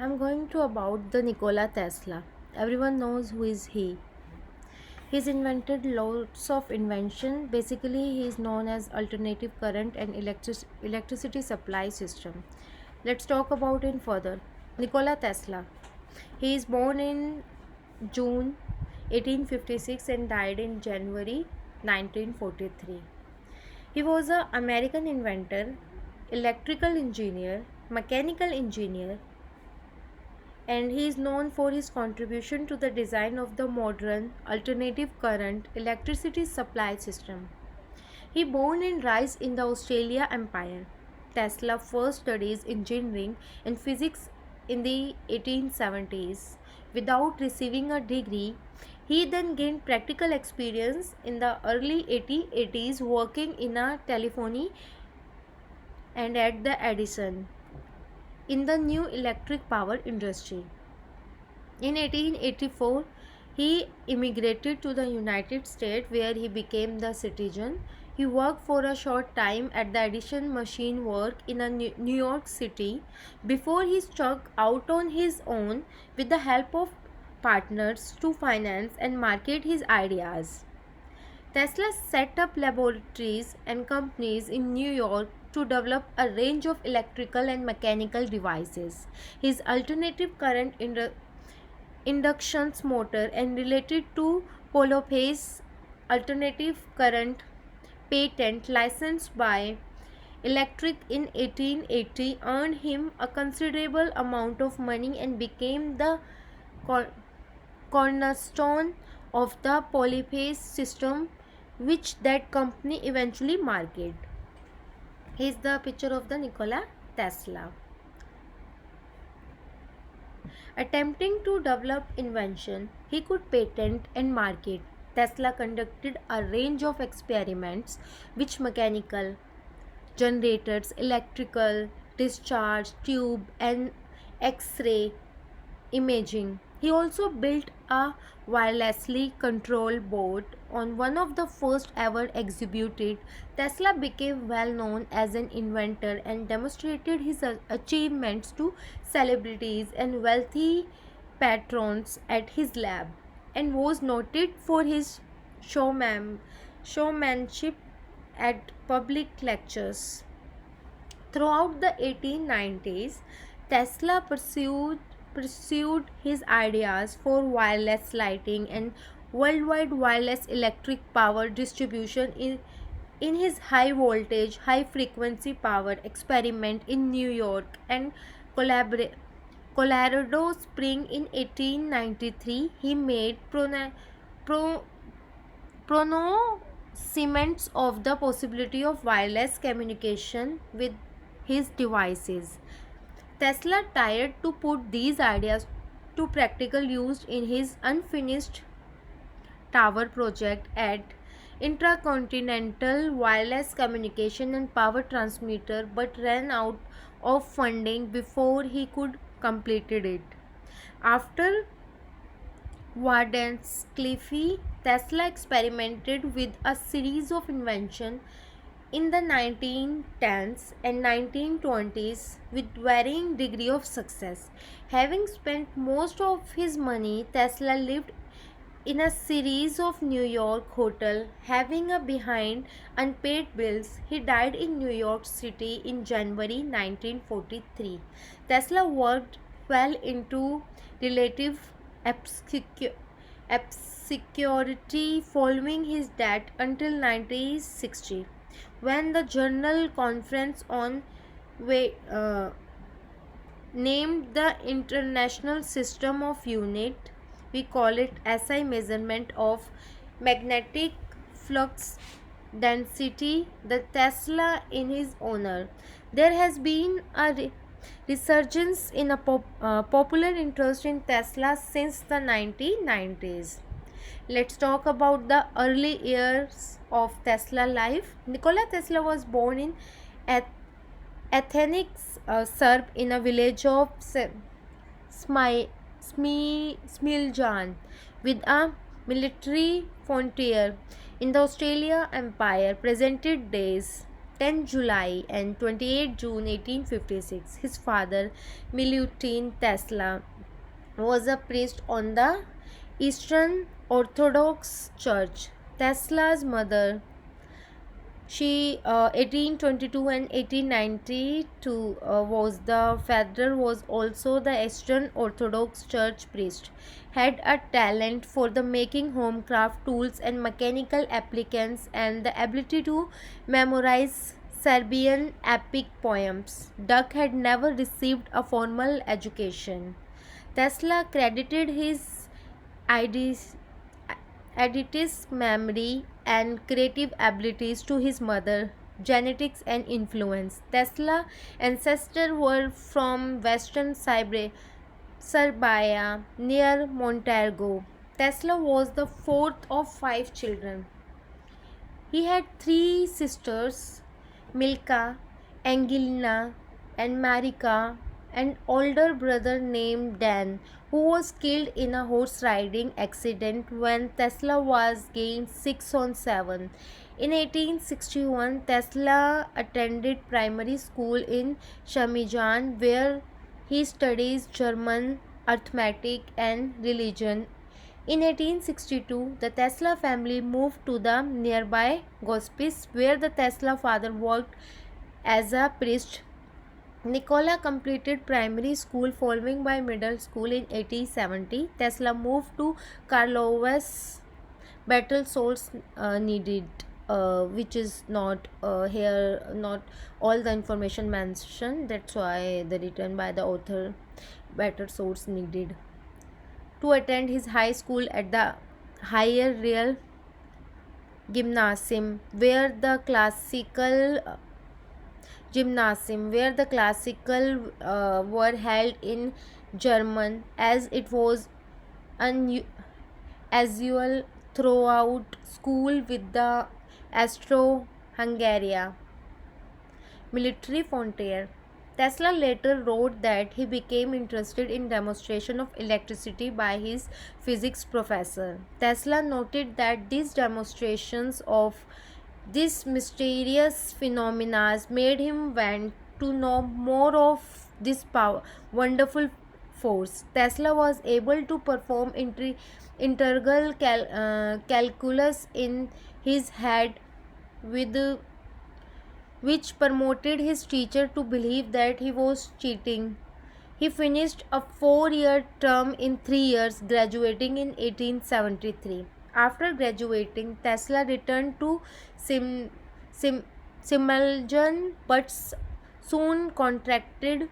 I'm going to about the Nikola Tesla. Everyone knows who is he. He's invented lots of invention. Basically, he is known as alternative current and electricity supply system. Let's talk about him further. Nikola Tesla. He is born in June 1856 and died in January 1943. He was an American inventor, electrical engineer, mechanical engineer, and he is known for his contribution to the design of the modern alternative current electricity supply system. He born and raised in the Australia Empire. Tesla first studies engineering and physics in the 1870s. Without receiving a degree, he then gained practical experience in the early 1880s working in a telephony and at the Edison in the new electric power industry. In 1884, he immigrated to the United States where he became the citizen. He worked for a short time at the Edison Machine Work in a New York City before he struck out on his own with the help of partners to finance and market his ideas. Tesla set up laboratories and companies in New York to develop a range of electrical and mechanical devices. His alternative current induction motor and related to polyphase alternative current patent licensed by Electric in 1880 earned him a considerable amount of money and became the cor- cornerstone of the polyphase system which that company eventually marketed. Here's the picture of the Nikola Tesla. Attempting to develop invention he could patent and market, Tesla conducted a range of experiments which mechanical, generators, electrical, discharge, tube and X-ray imaging. He also built a wirelessly controlled boat on one of the first ever exhibited. Tesla became well known as an inventor and demonstrated his achievements to celebrities and wealthy patrons at his lab, and was noted for his showmanship at public lectures. Throughout the 1890s, Tesla pursued his ideas for wireless lighting and worldwide wireless electric power distribution in his high voltage, high frequency power experiment in New York and Colorado Spring in 1893. He made pro- pronouncements of the possibility of wireless communication with his devices. Tesla tried to put these ideas to practical use in his unfinished tower project at Intercontinental Wireless Communication and Power Transmitter, but ran out of funding before he could completed it. After Wardenclyffe, Tesla experimented with a series of inventions in the 1910s and 1920s with varying degree of success. Having spent most of his money, Tesla lived in a series of New York hotels, having a behind unpaid bills. He died in New York City in January 1943. Tesla worked well into relative obscurity following his death until 1960, when the General Conference on uh, named the International System of Unit, we call it SI measurement of magnetic flux density, the Tesla in his honor. There has been a resurgence in a popular interest in Tesla since the 1990s. Let's talk about the early years of Tesla life. Nikola Tesla was born in Athens, Serb, in a village of Smiljan with a military frontier in the Australia Empire, presented days. 10 July and 28 June 1856. His father, Milutin Tesla, was a priest on the Eastern Orthodox Church. Tesla's mother, she 1822 and 1892 was the father was also the Eastern Orthodox Church priest. Had a talent for the making home craft tools and mechanical applicants and the ability to memorize Serbian epic poems. Duck had never received a formal education. Tesla credited his ideas Editis' memory and creative abilities to his mother, genetics and influence. Tesla's ancestors were from Western Serbia near Montenegro. Tesla was the fourth of five children. He had three sisters, Milka, Angelina, and Marika, an older brother named Dan, who was killed in a horse riding accident when Tesla was gained 6 on 7. In 1861, Tesla attended primary school in Shamijan, where he studies German, arithmetic, and religion. In 1862, the Tesla family moved to the nearby Gospice, where the Tesla father worked as a priest. Nikola completed primary school following by middle school in 1870. Tesla moved to Karlovac, Battle Souls needed, which is not here, not all the information mentioned. That's why the written by the author, better source needed. To attend his high school at the Higher Real Gymnasium, where the classical were held in German, as it was unusual throughout school with the Austro-Hungarian military frontier. Tesla later wrote that he became interested in demonstration of electricity by his physics professor. Tesla noted that these demonstrations of these mysterious phenomena made him want to know more of this wonderful force. Tesla was able to perform integral calculus in his head with which prompted his teacher to believe that he was cheating. He finished a 4-year term in 3 years, graduating in 1873. After graduating, Tesla returned to Simmelgen but soon contracted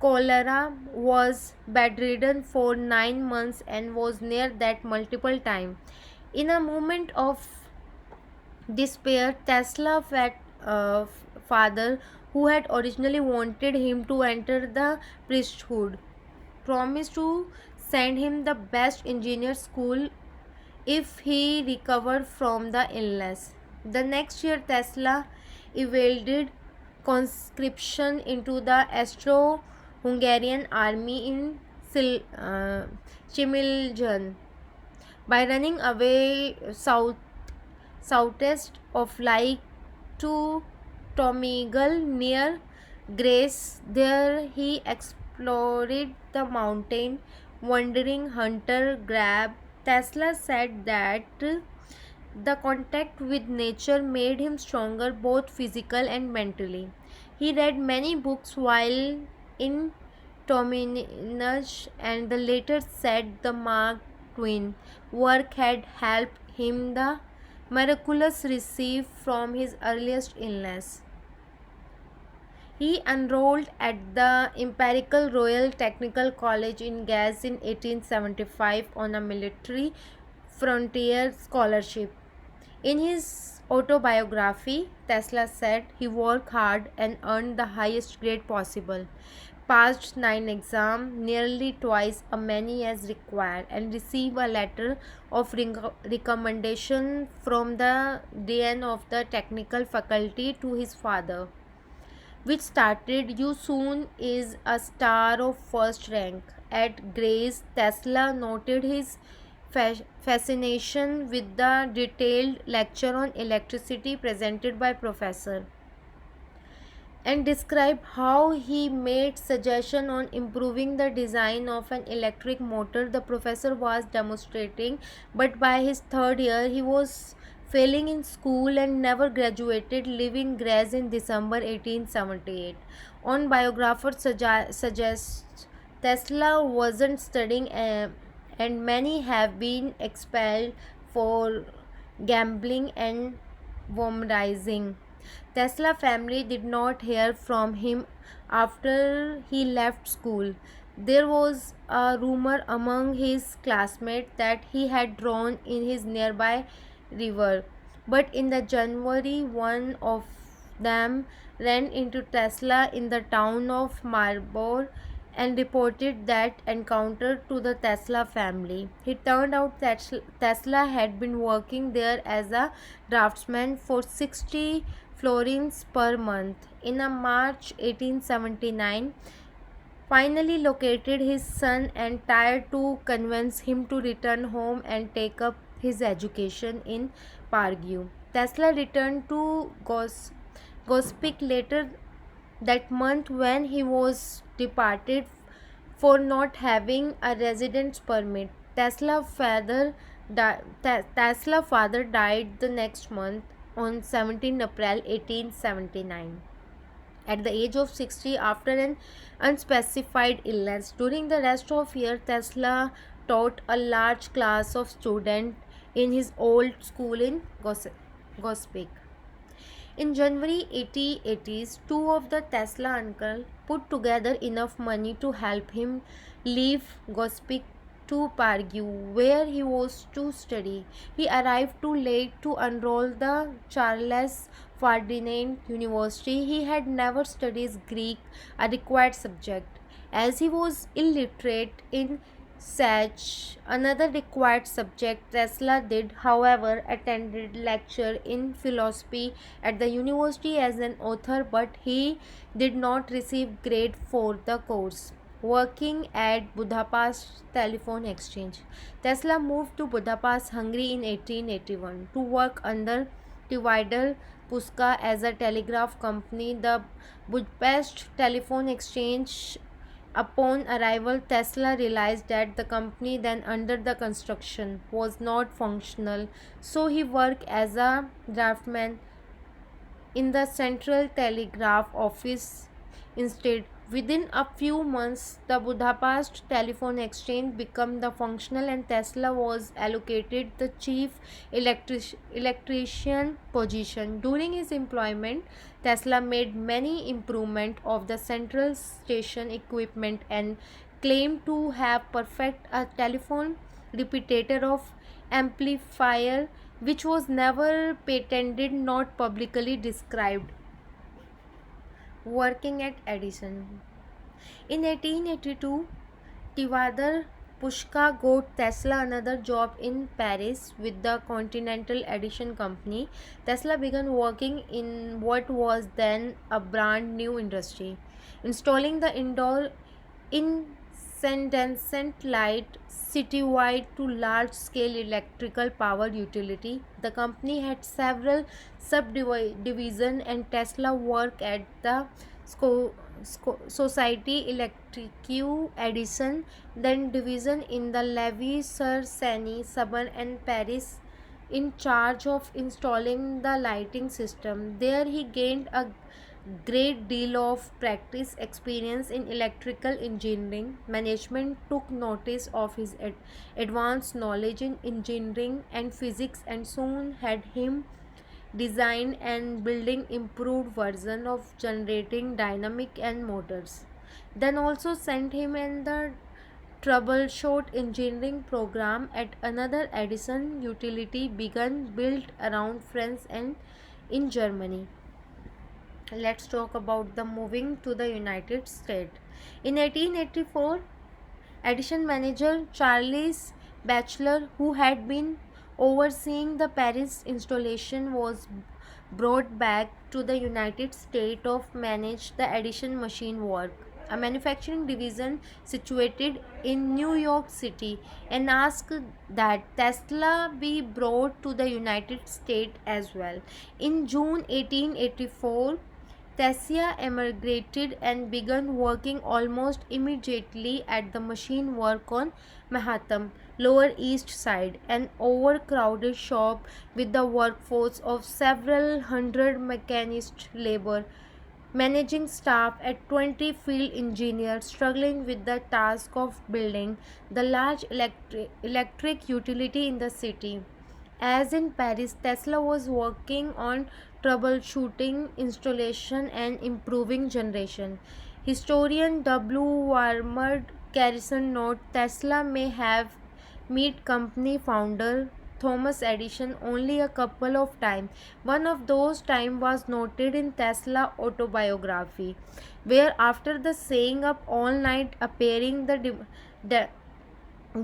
cholera, was bedridden for 9 months, and was near death multiple times. In a moment of despair, Tesla's father, who had originally wanted him to enter the priesthood, promised to send him the best engineer school if he recovered from the illness. The next year, Tesla evaded conscription into the Austro-Hungarian army in Chimiljan by running away southeast of Lake to Tomigal near Grace. There he explored the mountain, wandering hunter grab. Tesla said that the contact with nature made him stronger both physical and mentally. He read many books while in Tominaj, and the later said the Mark Twain work had helped him the miraculous receive from his earliest illness. He enrolled at the Imperial Royal Technical College in Graz in 1875 on a military frontier scholarship. In his autobiography, Tesla said he worked hard and earned the highest grade possible, passed 9 exams, nearly twice as many as required, and received a letter of recommendation from the dean of the technical faculty to his father, which started, "You soon is a star of first rank." At Grace, Tesla noted his fascination with the detailed lecture on electricity presented by Professor and described how he made suggestion on improving the design of an electric motor the professor was demonstrating, but by his third year he was failing in school and never graduated, leaving Grace in December 1878. On biographers suggest Tesla wasn't studying, and many have been expelled for gambling and womanizing. Tesla family did not hear from him after he left school. There was a rumor among his classmates that he had drowned in his nearby river. But in the January, one of them ran into Tesla in the town of Marlborough and reported that encounter to the Tesla family. It turned out that Tesla had been working there as a draftsman for 60 florins per month. In a March 1879, finally located his son and tried to convince him to return home and take up his education in Pargue. Tesla returned to Gospic later that month when he was departed for not having a residence permit. Tesla father died the next month on 17 April 1879 at the age of 60 after an unspecified illness. During the rest of year, Tesla taught a large class of students in his old school in Gospic. In January 1880s, two of the Tesla uncle put together enough money to help him leave Gospic to Pargue, where he was to study. He arrived too late to enroll the Charles Ferdinand University. He had never studied Greek, a required subject, as he was illiterate in such another required subject. Tesla did, however, attended lecture in philosophy at the university as an author, but he did not receive grade for the course. Working at Budapest Telephone Exchange, Tesla moved to Budapest, Hungary in 1881 to work under Tivadar Puska as a telegraph company. The Budapest Telephone Exchange. Upon arrival, Tesla realized that the company then under the construction was not functional, so he worked as a draftsman in the Central Telegraph Office instead. Within a few months, the Budapest Telephone Exchange became the functional and Tesla was allocated the chief electrician position. During his employment, Tesla made many improvement of the central station equipment and claimed to have perfect a telephone repeater of amplifier which was never patented not publicly described. Working at Edison. In 1882, Tivadar Pushka got Tesla another job in Paris with the Continental Edison Company. Tesla began working in what was then a brand new industry, installing the indoor incandescent light citywide to large scale electrical power utility. The company had several subdivisions and Tesla worked at the Society Electrique Edison, then division in the Levi-sur-Seine suburb and Paris, in charge of installing the lighting system. There he gained a great deal of practice experience in electrical engineering. Management took notice of his advanced knowledge in engineering and physics and soon had him design and building improved version of generating dynamic and motors. Then also sent him in the troubleshoot engineering program at another Edison utility begun built around France and in Germany. Let's talk about the moving to the United States. In 1884, Edison manager Charles Batchelor, who had been overseeing the Paris installation, was brought back to the United States to manage the Edison machine work, a manufacturing division situated in New York City, and asked that Tesla be brought to the United States as well. In June 1884, Tessia emigrated and began working almost immediately at the machine work on Manhattan, Lower East Side, an overcrowded shop with a workforce of several hundred mechanist labor, managing staff at 20 field engineers struggling with the task of building the large electric utility in the city. As in Paris, Tesla was working on troubleshooting, installation, and improving generation. Historian W. Warmer Garrison note Tesla may have met company founder Thomas Edison only a couple of times. One of those times was noted in Tesla autobiography, where after the staying up all night appearing the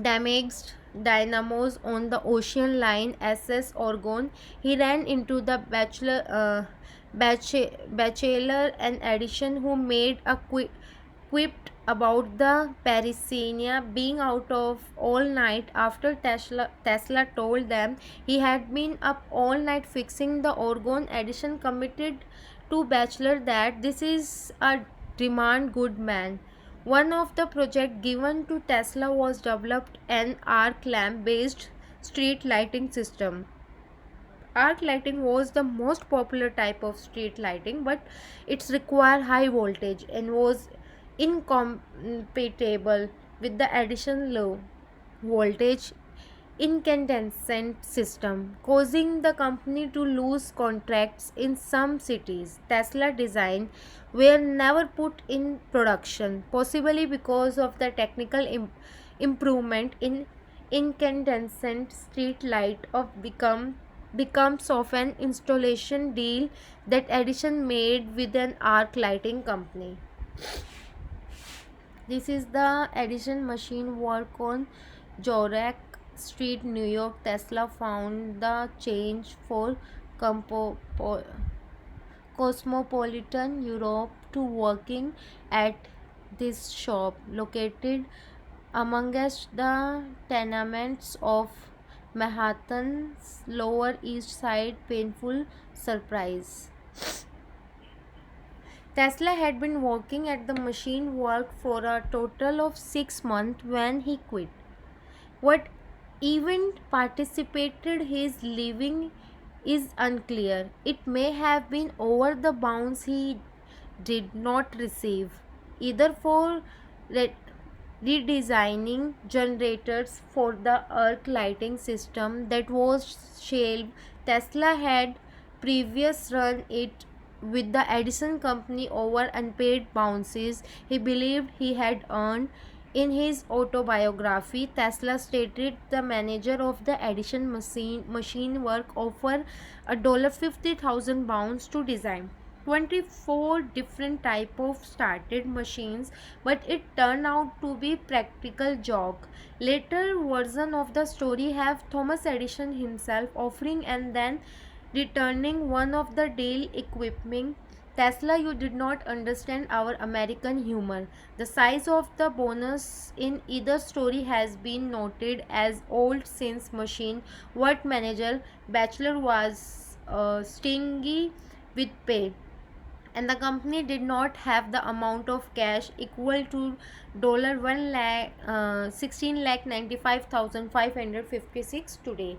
damaged dynamos on the ocean line SS Oregon, he ran into the bachelor and Edison, who made a quipped about the Parisiana being out of all night after Tesla told them he had been up all night fixing the Oregon. Edison committed to Bachelor that this is a demand good man. One of the projects given to Tesla was developed an arc lamp based street lighting system. Arc lighting was the most popular type of street lighting, but it required high voltage and was incompatible with the additional low voltage incandescent system, causing the company to lose contracts in some cities. Tesla design were never put in production, possibly because of the technical improvement in incandescent street light of becomes of an installation deal that Edison made with an arc lighting company. This is the Edison machine work on Jorak Street, New York. Tesla found the change for compo- po- cosmopolitan Europe to working at this shop located amongst the tenements of Manhattan's Lower East Side. Painful surprise. Tesla had been working at the machine work for a total of 6 months when he quit. What event participated his leaving is unclear. It may have been over the bounds he did not receive, either for re- redesigning generators for the arc lighting system that was shelved. Tesla had previous run it with the Edison company over unpaid bounces he believed he had earned. In his autobiography, Tesla stated the manager of the Edison machine work offered a 50,000 pounds to design 24 different type of started machines, but it turned out to be practical joke. Later version of the story have Thomas Edison himself offering and then returning one of the deal equipment. Tesla, you did not understand our American humor. The size of the bonus in either story has been noted as old since machine work manager Bachelor was stingy with pay, and the company did not have the amount of cash equal to dollar 1 lakh 16 lakh 95,556 today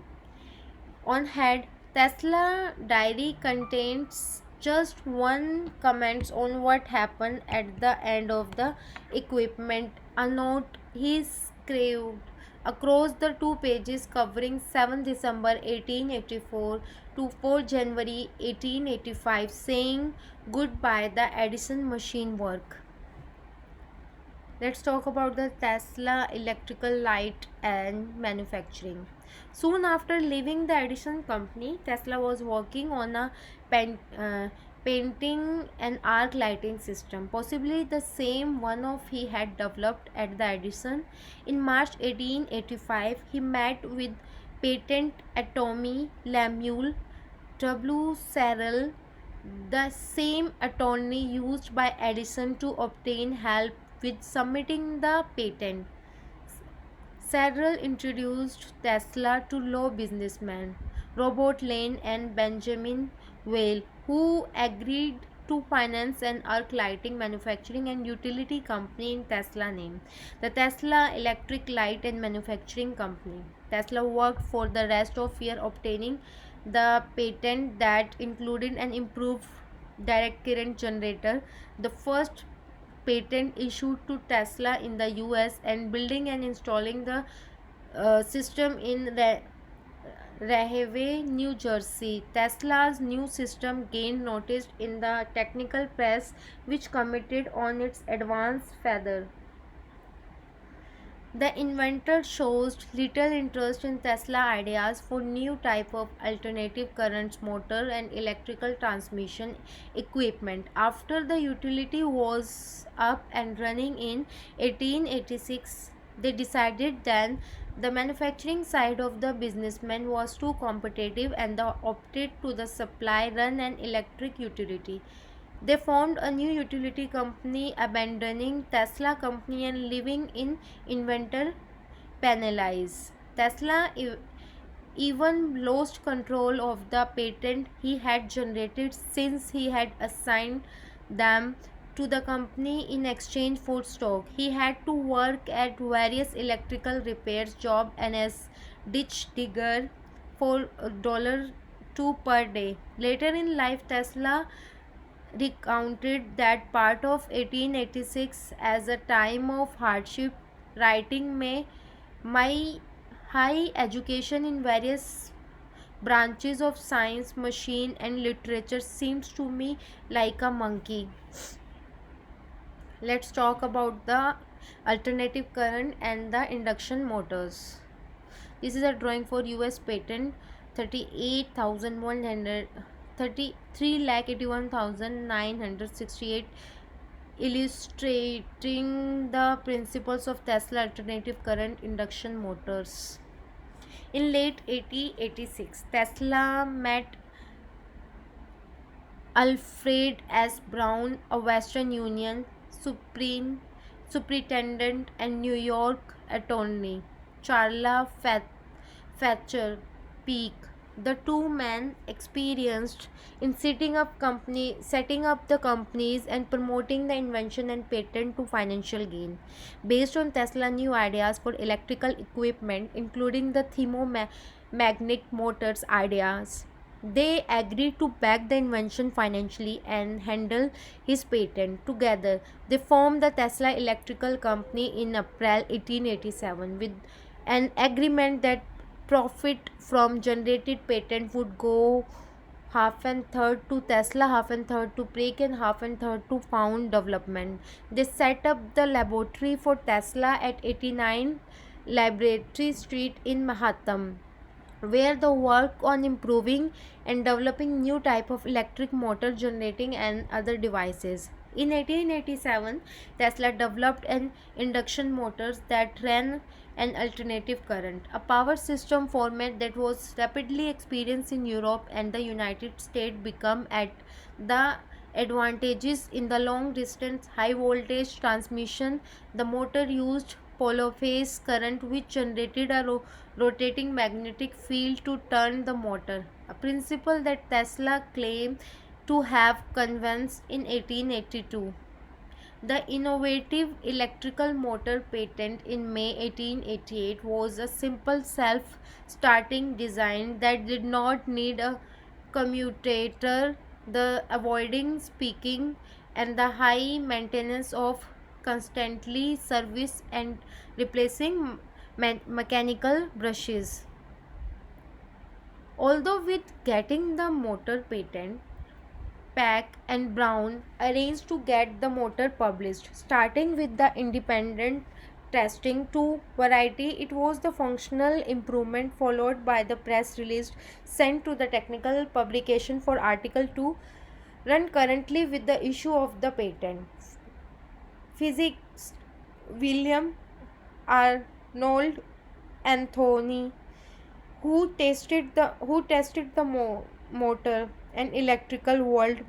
on hand. Tesla diary contains just one comments on what happened at the end of the equipment. A note he scribbled across the two pages covering 7 December 1884 to 4 January 1885 saying goodbye the Edison machine work. Let's talk about the Tesla electrical light and manufacturing. Soon after leaving the Edison company, Tesla was working on a painting and arc lighting system, possibly the same one of he had developed at the Edison. In March 1885, he met with patent attorney Lemuel W. Serrell, the same attorney used by Edison to obtain help with submitting the patent. Serrell introduced Tesla to law businessmen Robert Lane and Benjamin Whale, who agreed to finance an arc lighting manufacturing and utility company in Tesla name, the Tesla Electric Light and Manufacturing Company. Tesla worked for the rest of year obtaining the patent that included an improved direct current generator, the first patent issued to Tesla in the US, and building and installing the system in Rahway, New Jersey. Tesla's new system gained notice in the technical press, which commented on its advanced feature. The inventor shows little interest in Tesla ideas for new type of alternative current motor and electrical transmission equipment. After the utility was up and running in 1886, they decided then the manufacturing side of the businessman was too competitive and they opted to the supply run an electric utility. They formed a new utility company, abandoning Tesla company and living in inventor penalize. Tesla even lost control of the patent he had generated since he had assigned them to the company in exchange for stock. He had to work at various electrical repairs job and as ditch digger for $2 per day. Later in life, Tesla recounted that part of 1886 as a time of hardship, writing my high education in various branches of science, machine and literature seems to me like a monkey. Let's talk about the alternative current and the induction motors. This is a drawing for US patent 38,100 3,81,968, illustrating the principles of Tesla alternative current induction motors. In late 1886, Tesla met Alfred S. Brown, a Western Union superintendent and New York attorney, Charles Fletcher Peak. The two men experienced in setting up the companies and promoting the invention and patent to financial gain. Based on Tesla new ideas for electrical equipment, including the thermomagnetic motors ideas, they agreed to back the invention financially and handle his patent. Together, they formed the Tesla Electrical Company in April 1887 with an agreement that profit from generated patent would go half and third to Tesla, half and third to Prague, and half and third to Found Development. They set up the laboratory for Tesla at 89 Laboratory Street in Manhattan, where the work on improving and developing new type of electric motor generating and other devices. In 1887, Tesla developed an induction motors that ran an alternative current, a power system format that was rapidly experienced in Europe and the United States become at the advantages in the long distance high voltage transmission. The motor used polyphase current which generated a rotating magnetic field to turn the motor, a principle that Tesla claimed to have conceived in 1882. The innovative electrical motor patent in May 1888 was a simple self-starting design that did not need a commutator, the avoiding speaking and the high maintenance of constantly service and replacing mechanical brushes. Although with getting the motor patent, Pack and Brown arranged to get the motor published, starting with the independent testing to Variety. It was the functional improvement followed by the press release sent to the technical publication for article to run currently with the issue of the patent. Physics William Arnold Anthony, who tested the motor, and Electrical World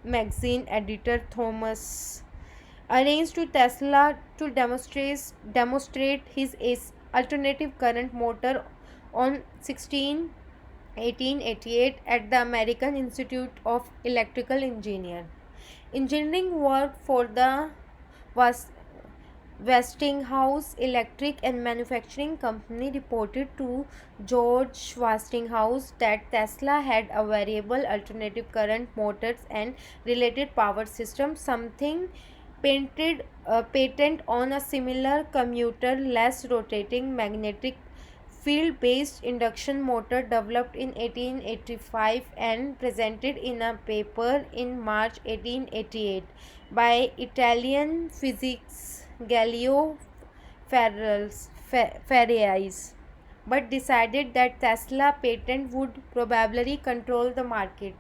magazine editor Thomas arranged to Tesla to demonstrate his alternative current motor on 1888 at the American Institute of Electrical Engineer. Engineering work for the was Westinghouse Electric and Manufacturing Company reported to George Westinghouse that Tesla had a variable alternative current motors and related power system, something patent on a similar commuter less rotating magnetic field based induction motor developed in 1885 and presented in a paper in March 1888 by Italian physicist Galileo Faraday, but decided that Tesla patent would probably control the market.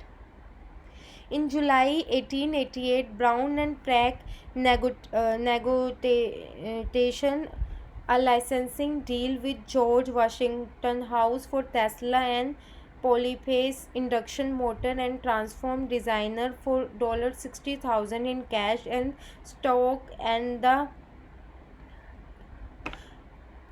In July 1888, Brown and Prague negotiation a licensing deal with George Washington House for Tesla and polyphase induction motor and transform designer for $60,000 in cash and stock and the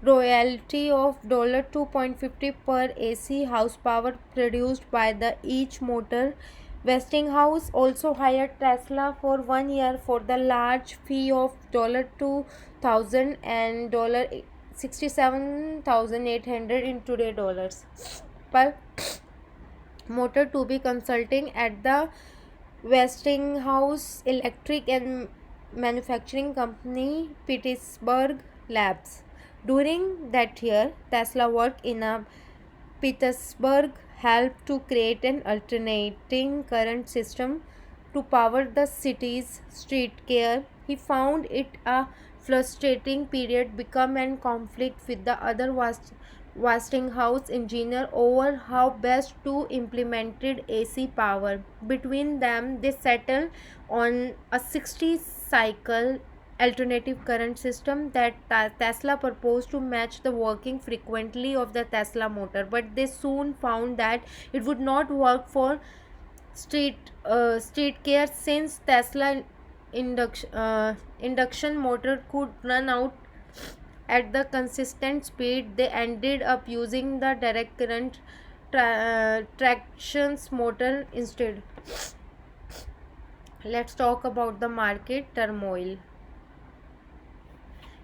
royalty of $2.50 per AC horsepower produced by the each motor. Westinghouse also hired Tesla for 1 year for the large fee of $2,000 and $67,800 in today dollars per motor to be consulting at the Westinghouse Electric and Manufacturing Company Pittsburgh Labs. During that year, Tesla worked in a Pittsburgh helped to create an alternating current system to power the city's streetcar. He found it a frustrating period become in conflict with the other Westinghouse engineer over how best to implemented AC power. Between them, they settled on a 60 cycle alternative current system that Tesla proposed to match the working frequency of the Tesla motor, but they soon found that it would not work for street care since Tesla induction motor could run out at the consistent speed. They ended up using the direct current tractions motor instead. Let's talk about the market turmoil.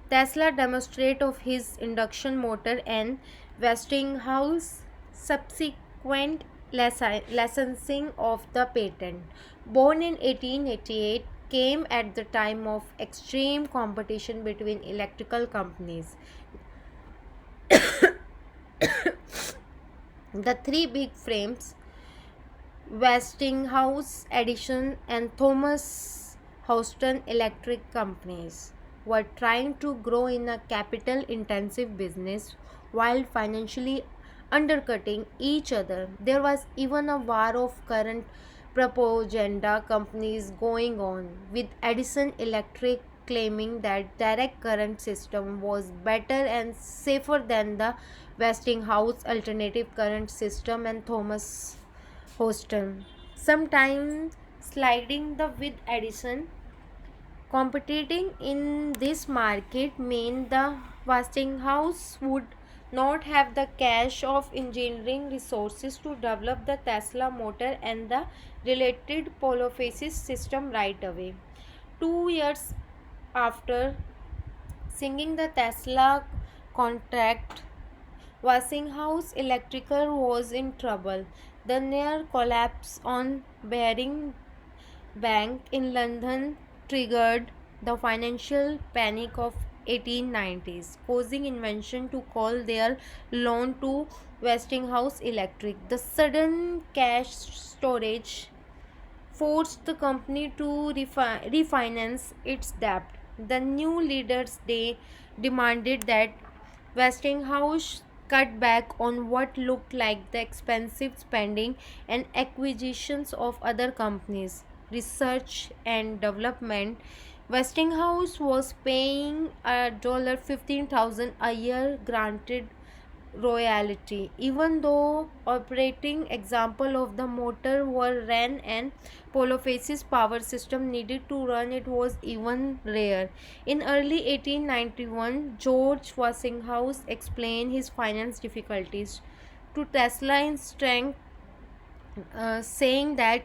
Tesla demonstrate of his induction motor and Westinghouse subsequent licensing of the patent. Born in 1888, came at the time of extreme competition between electrical companies. The three big frames, Westinghouse, Edison, and Thomas Houston Electric companies, were trying to grow in a capital intensive business while financially undercutting each other. There was even a war of current propaganda companies going on, with Edison Electric claiming that direct current system was better and safer than the Westinghouse alternative current system and Thomas Houston. Sometimes sliding the with Edison. Competing in this market meant the Westinghouse would not have the cash of engineering resources to develop the Tesla motor and the related polyphase system right away. 2 years after signing the Tesla contract, Westinghouse Electrical was in trouble. The near collapse on Baring Bank in London triggered the financial panic of 1890s, causing Invention to call their loan to Westinghouse Electric. The sudden cash storage forced the company to refinance its debt. The new leaders they demanded that Westinghouse cut back on what looked like the expensive spending and acquisitions of other companies. Research and development. Westinghouse was paying a $15,000 a year granted royalty, even though operating example of the motor were ran and polyphase power system needed to run it was even rare. In early 1891, George Westinghouse explained his finance difficulties to Tesla in strength, saying that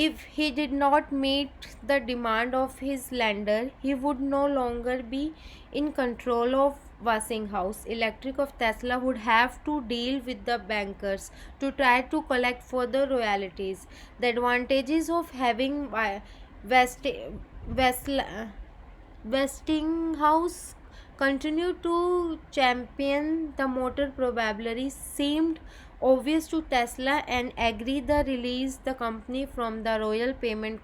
If he did not meet the demand of his lender, he would no longer be in control of Westinghouse Electric of Tesla would have to deal with the bankers to try to collect further royalties. The advantages of having West, West, Westinghouse continued to champion the motor probably seemed obvious to Tesla and agreed the release the company from the royal payment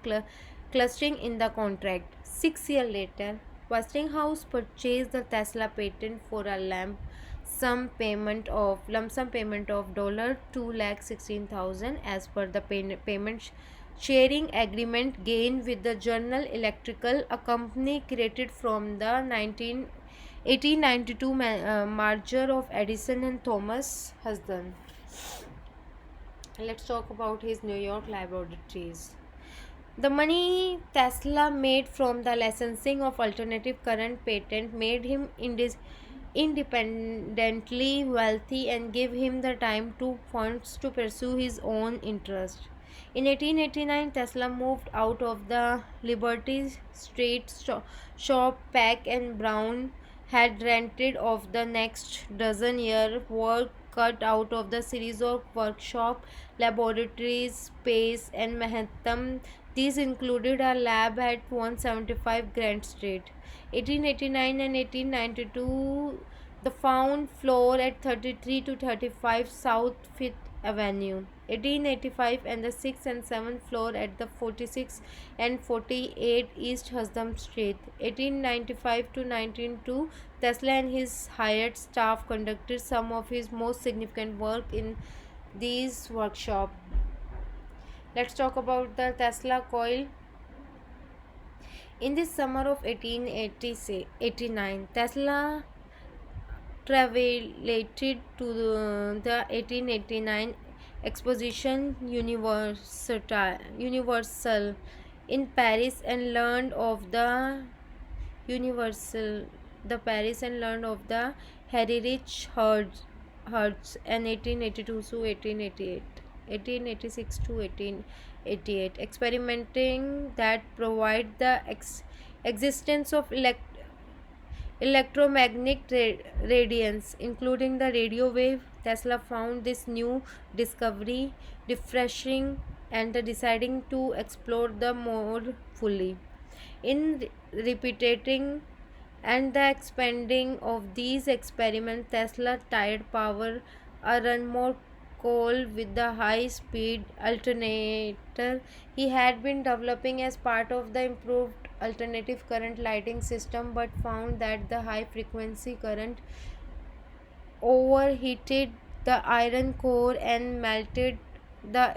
clustering in the contract. 6 years later, Westinghouse purchased the Tesla patent for a lump sum payment of $216,000 as per the payment sharing agreement gained with the General Electrical, a company created from the 1892 merger of Edison and Thomas Hudson. Let's talk about his New York laboratories. The money Tesla made from the licensing of alternative current patent made him independently wealthy and gave him the time to funds to pursue his own interest. In 1889, Tesla moved out of the Liberty Street shop Pack and Brown had rented of the next dozen year work cut out of the series of workshop laboratories space in Manhattan. These included a lab at 175 Grant Street. 1889 and 1892, the found floor at 33 to 35 South Fifth Avenue. 1885 and the 6th and 7th floor at the 46 and 48 East Hudson Street. 1895 to 1902, Tesla and his hired staff conducted some of his most significant work in these workshops. Let's talk about the Tesla coil. In the summer of 1889, Tesla travelated to the 1889 Exposition Universal in Paris and learned of the Universal the Paris and learned of the Heinrich Hertz in 1882 to 1888. 1886 to 1888 experimenting that provide the existence of electromagnetic radiance including the radio wave. Tesla found this new discovery refreshing and deciding to explore the more fully. In repeating and the expanding of these experiments, Tesla tied power a run more coal with the high speed alternator he had been developing as part of the improved alternative current lighting system, but found that the high frequency current overheated the iron core and melted the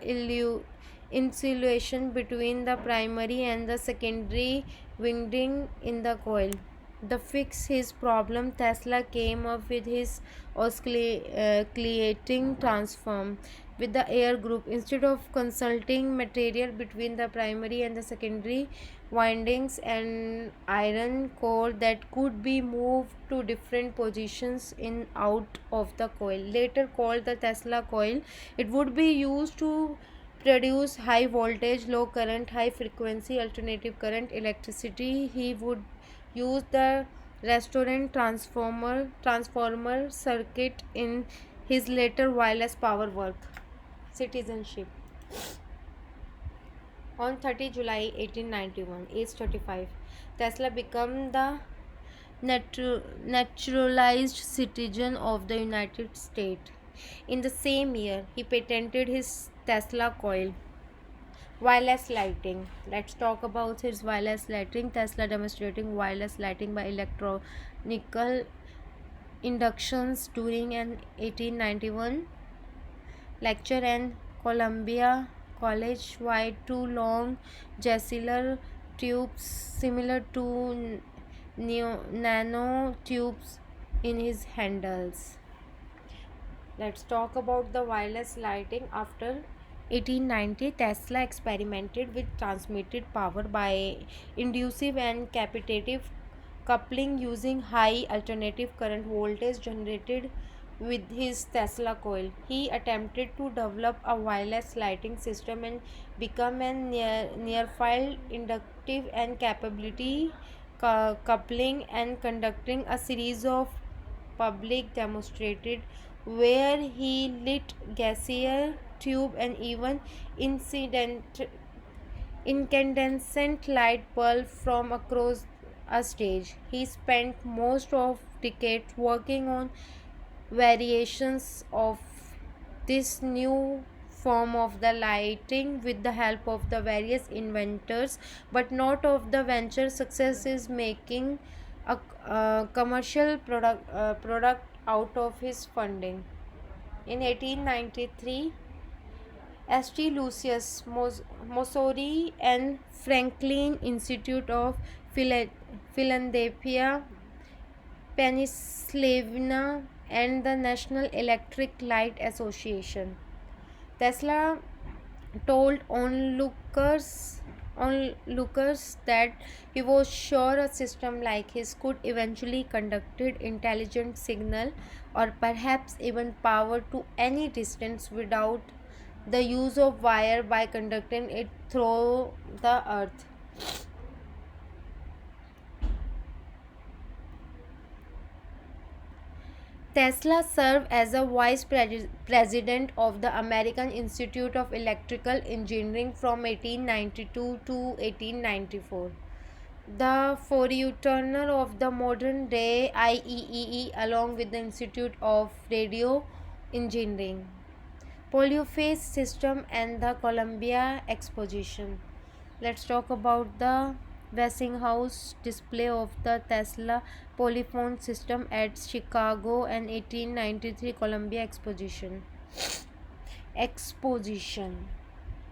insulation between the primary and the secondary winding in the coil. To fix his problem, Tesla came up with his oscillating transform with the air group. Instead of consulting material between the primary and the secondary windings and iron core that could be moved to different positions in out of the coil, later called the Tesla coil, it would be used to produce high voltage, low current, high frequency alternative current electricity. He would use the restaurant transformer circuit in his later wireless power work. Citizenship. On 30 July 1891, age 35, Tesla became the naturalized citizen of the United States. In the same year, he patented his Tesla coil. Wireless lighting. Let's talk about his wireless lighting. Tesla demonstrating wireless lighting by electronical inductions during an 1891 lecture in Columbia College. Why two long gesilar tubes similar to nano tubes in his handles. Let's talk about the wireless lighting. After 1890, Tesla experimented with transmitted power by inducive and capitative coupling using high alternative current voltage generated with his Tesla coil. He attempted to develop a wireless lighting system and become a near-field inductive and capability coupling and conducting a series of public demonstrated where he lit gaseous tube and even incident incandescent light bulb from across a stage. He spent most of decades working on variations of this new form of the lighting with the help of the various inventors, but not of the venture success is making a commercial product out of his funding. In 1893, St. Lucius, Missouri, and Franklin Institute of Philadelphia, Pennsylvania, and the National Electric Light Association. Tesla told onlookers that he was sure a system like his could eventually conduct intelligent signal or perhaps even power to any distance without the use of wire by conducting it through the earth. Tesla served as a president of the American Institute of Electrical Engineering from 1892 to 1894. The forerunner of the modern day IEEE along with the Institute of Radio Engineering, Polyphase System, and the Columbia Exposition. Let's talk about the Westinghouse display of the Tesla polyphone system at Chicago and 1893 Columbia Exposition.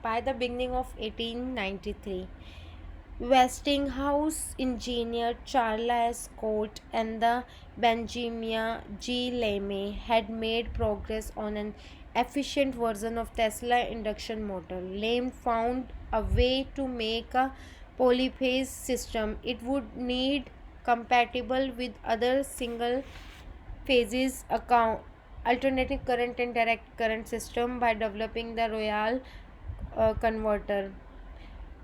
By the beginning of 1893, Westinghouse engineer Charles Scott and the Benjamin G. Lamy had made progress on an efficient version of Tesla induction motor. Lamy found a way to make a polyphase system. It would need compatible with other single phases account alternative current and direct current system by developing the Royal converter.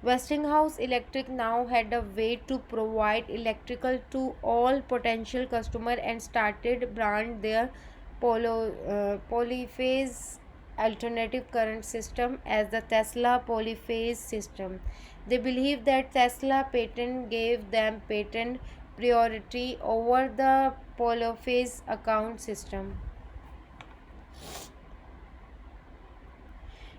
Westinghouse Electric now had a way to provide electrical to all potential customers and started brand their polyphase alternative current system as the Tesla polyphase system. They believe that Tesla patent gave them patent priority over the polyphase account system.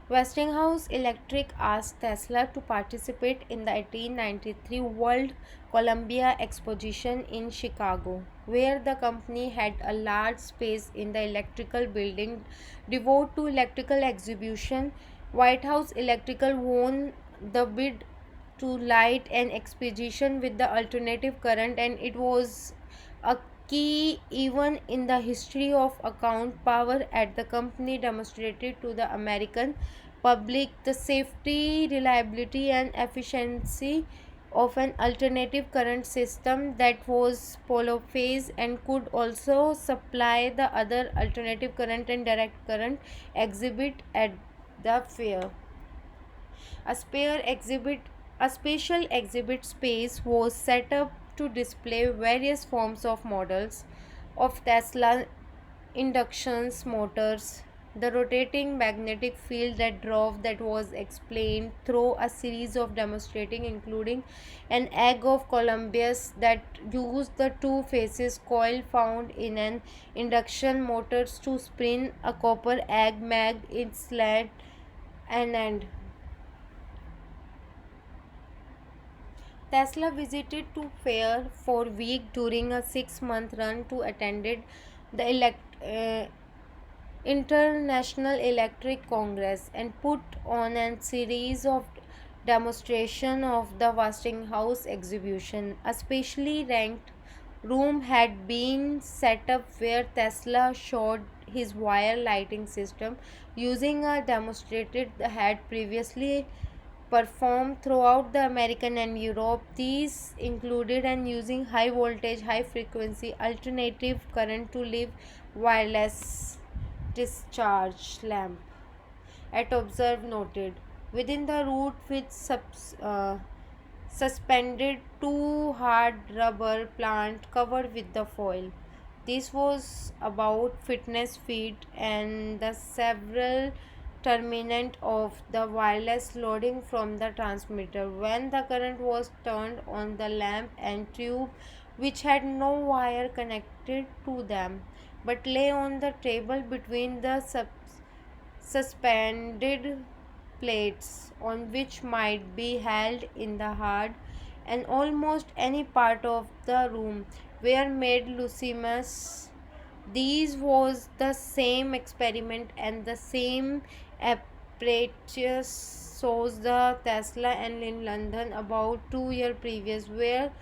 Westinghouse Electric asked Tesla to participate in the 1893 World Columbia Exposition in Chicago, where the company had a large space in the electrical building devoted to electrical exhibition. White House Electrical won the bid to light an exposition with the alternative current, and it was a key even in the history of account power at the company demonstrated to the American public the safety, reliability, and efficiency of an alternative current system that was polyphase and could also supply the other alternative current and direct current exhibit at the fair. A spare exhibit a special exhibit space was set up to display various forms of models of Tesla induction motors. The rotating magnetic field that drove that was explained through a series of demonstrating including an egg of Columbus that used the two phases coil found in an induction motors to spin a copper egg made its lead and end. Tesla visited to fair for a week during a 6-month run to attended the International Electric Congress and put on a series of demonstration of the Westinghouse exhibition. A specially ranked room had been set up where Tesla showed his wire lighting system using a demonstrated had previously performed throughout the American and Europe. These included and using high voltage, high frequency alternative current to live wireless discharge lamp at observed noted within the root with suspended two hard rubber plant covered with the foil. This was about fitness feet and the several terminant of the wireless loading from the transmitter. When the current was turned on, the lamp and tube, which had no wire connected to them but lay on the table between the suspended plates on which might be held in the hard and almost any part of the room were made luminous. These was the same experiment and the same apparatus shows the Tesla and in London about 2 years previous where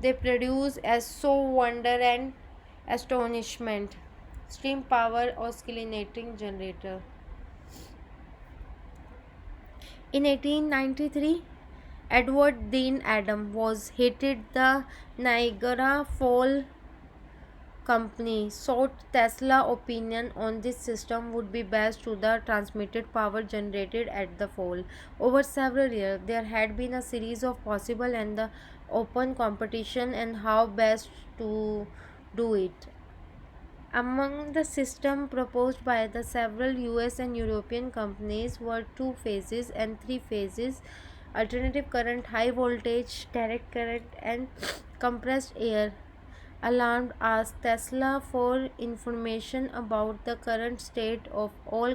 they produced as so wonder and astonishment steam power oscillating generator. In 1893, Edward Dean Adam was headed the Niagara Fall Company sought Tesla opinion on this system would be best to the transmitted power generated at the fall. Over several years, there had been a series of possible and the open competition and how best to do it. Among the system proposed by the several US and European companies were two phases and three phases, alternative current, high voltage, direct current, and compressed air. Alarmed asked Tesla for information about the current state of all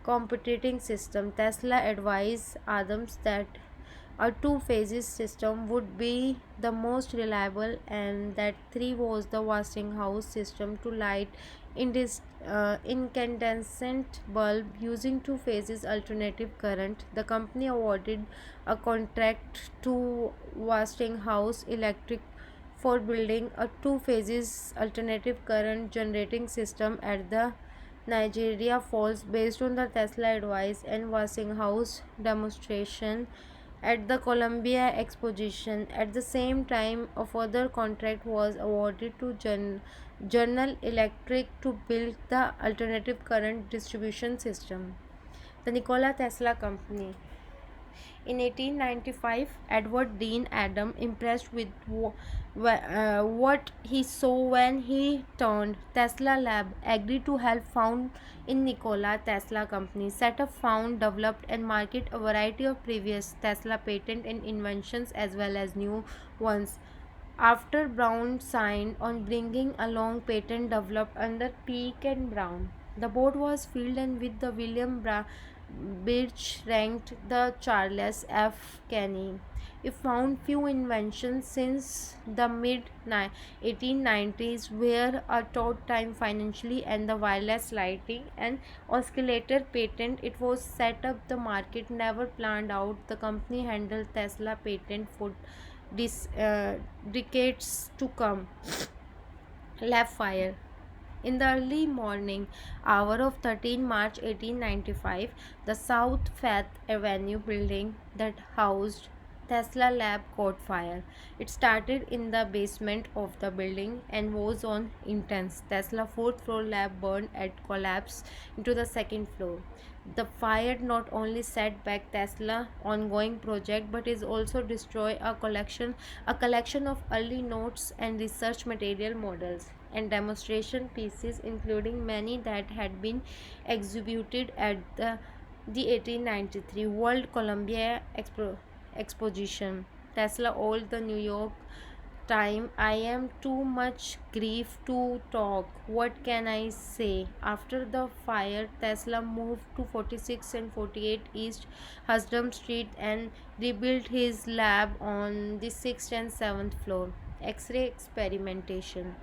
competing systems. Tesla advised Adams that a two phases system would be the most reliable and that three was the Westinghouse system to light in this incandescent bulb using two phases alternative current. The company awarded a contract to Westinghouse Electric for building a two phases alternative current generating system at the Niagara Falls based on the Tesla advice and Westinghouse demonstration at the Columbia Exposition. At the same time, a further contract was awarded to General Electric to build the alternative current distribution system. The Nikola Tesla Company. In 1895, Edward Dean Adam, impressed with what he saw when he turned Tesla Lab, agreed to help found in Nikola Tesla Company, set up, found, developed, and market a variety of previous Tesla patent and inventions as well as new ones. After Brown signed on bringing along patent developed under Peake and Brown, the board was filled and with the William Birch ranked the Charles F. Kenny. It found few inventions since the mid 1890s were a tough time financially and the wireless lighting and oscillator patent it was set up the market never planned out. The company handled Tesla patent for decades to come. Left fire. In the early morning hour of 13 March 1895, the South Fifth Avenue building that housed Tesla Lab caught fire. It started in the basement of the building and was on intense. Tesla fourth floor lab burned and collapsed into the second floor. The fire not only set back Tesla ongoing project but is also destroy a collection of early notes and research material models and demonstration pieces including many that had been exhibited at the 1893 World Columbia Exposition. Tesla old the New York time. I am too much grief to talk. What can I say? After the fire, Tesla moved to 46 and 48 East Husdom Street and rebuilt his lab on the 6th and 7th floor. X-ray experimentation.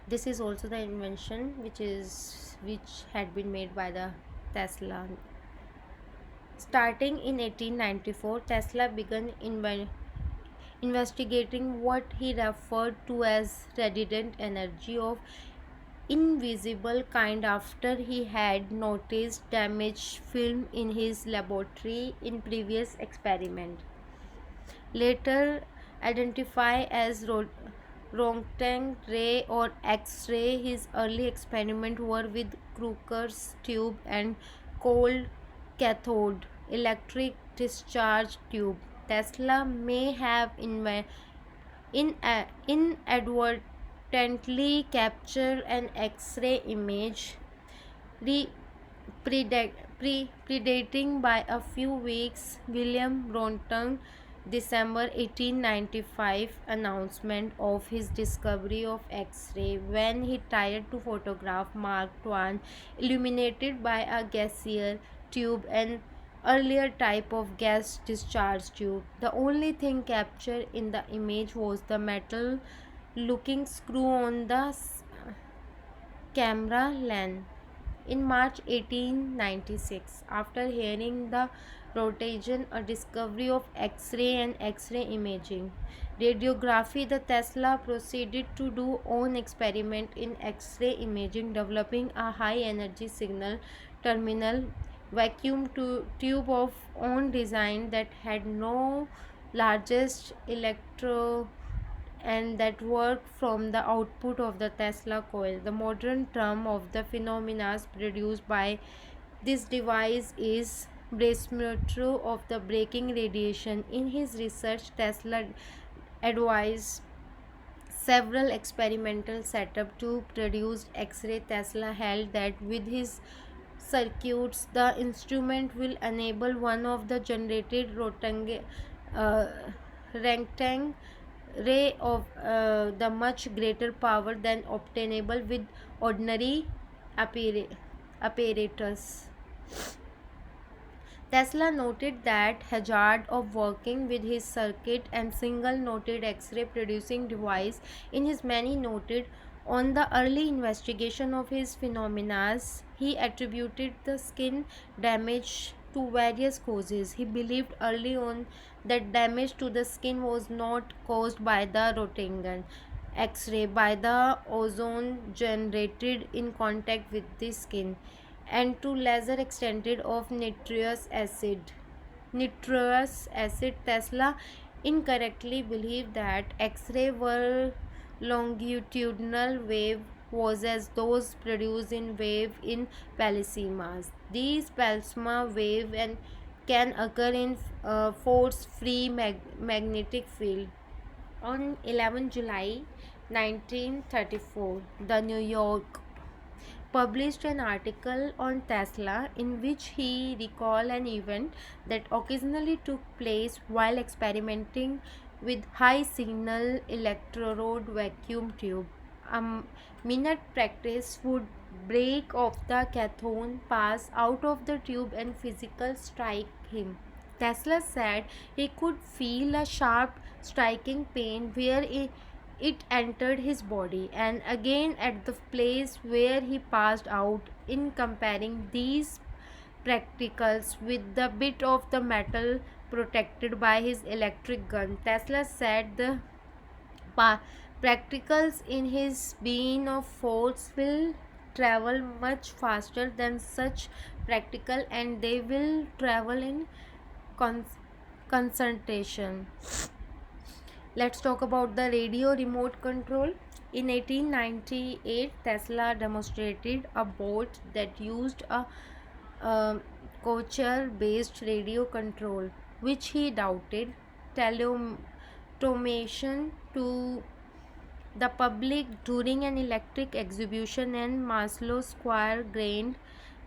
This is also the invention which had been made by the Tesla. Starting in 1894, Tesla began investigating what he referred to as radiant energy of invisible kind after he had noticed damaged film in his laboratory in previous experiment. Later identified as Röntgen ray or X-ray, his early experiments were with Crooker's tube and cold cathode electric discharge tube. Tesla may have inadvertently captured an X-ray image re- predating by a few weeks William Röntgen December 1895 announcement of his discovery of X-ray when he tried to photograph Mark Twain illuminated by a gaseous tube, an earlier type of gas discharge tube. The only thing captured in the image was the metal looking screw on the camera lens. In March 1896, after hearing the rotation, a discovery of X-ray and X-ray imaging, radiography, the Tesla proceeded to do own experiment in X-ray imaging, developing a high-energy signal terminal vacuum tube of own design that had no largest electro and that work from the output of the Tesla coil. The modern term of the phenomena produced by this device is barometry of the breaking radiation. In his research, Tesla advised several experimental setups to produce X-ray. Tesla held that with his circuits, the instrument will enable one of the generated uh, rectangle ray of the much greater power than obtainable with ordinary apparatus. Tesla noted that hazard of working with his circuit and single noted X-ray producing device in his many noted on the early investigation of his phenomena. He attributed the skin damage to various causes. He believed early on that damage to the skin was not caused by the Röntgen X-ray by the ozone generated in contact with the skin and to lesser extent of nitrous acid. Tesla incorrectly believed that X-ray were longitudinal wave was as those produced in wave in plasmas. These plasma wave and can occur in force-free magnetic field. On 11 July 1934, the New York published an article on Tesla in which he recalled an event that occasionally took place while experimenting with high signal electrode vacuum tube. A minute practice would break off the cathode, pass out of the tube, and physical strike him. Tesla said he could feel a sharp striking pain where it entered his body and again at the place where he passed out. In comparing these practicals with the bit of the metal protected by his electric gun, Tesla said the practicals in his being of force will travel much faster than such practical and they will travel in con- concentration. Let's talk about the radio remote control. In 1898, Tesla demonstrated a boat that used a coacher-based radio control, which he doubted automation to the public during an electric exhibition in Maslow Square Garden.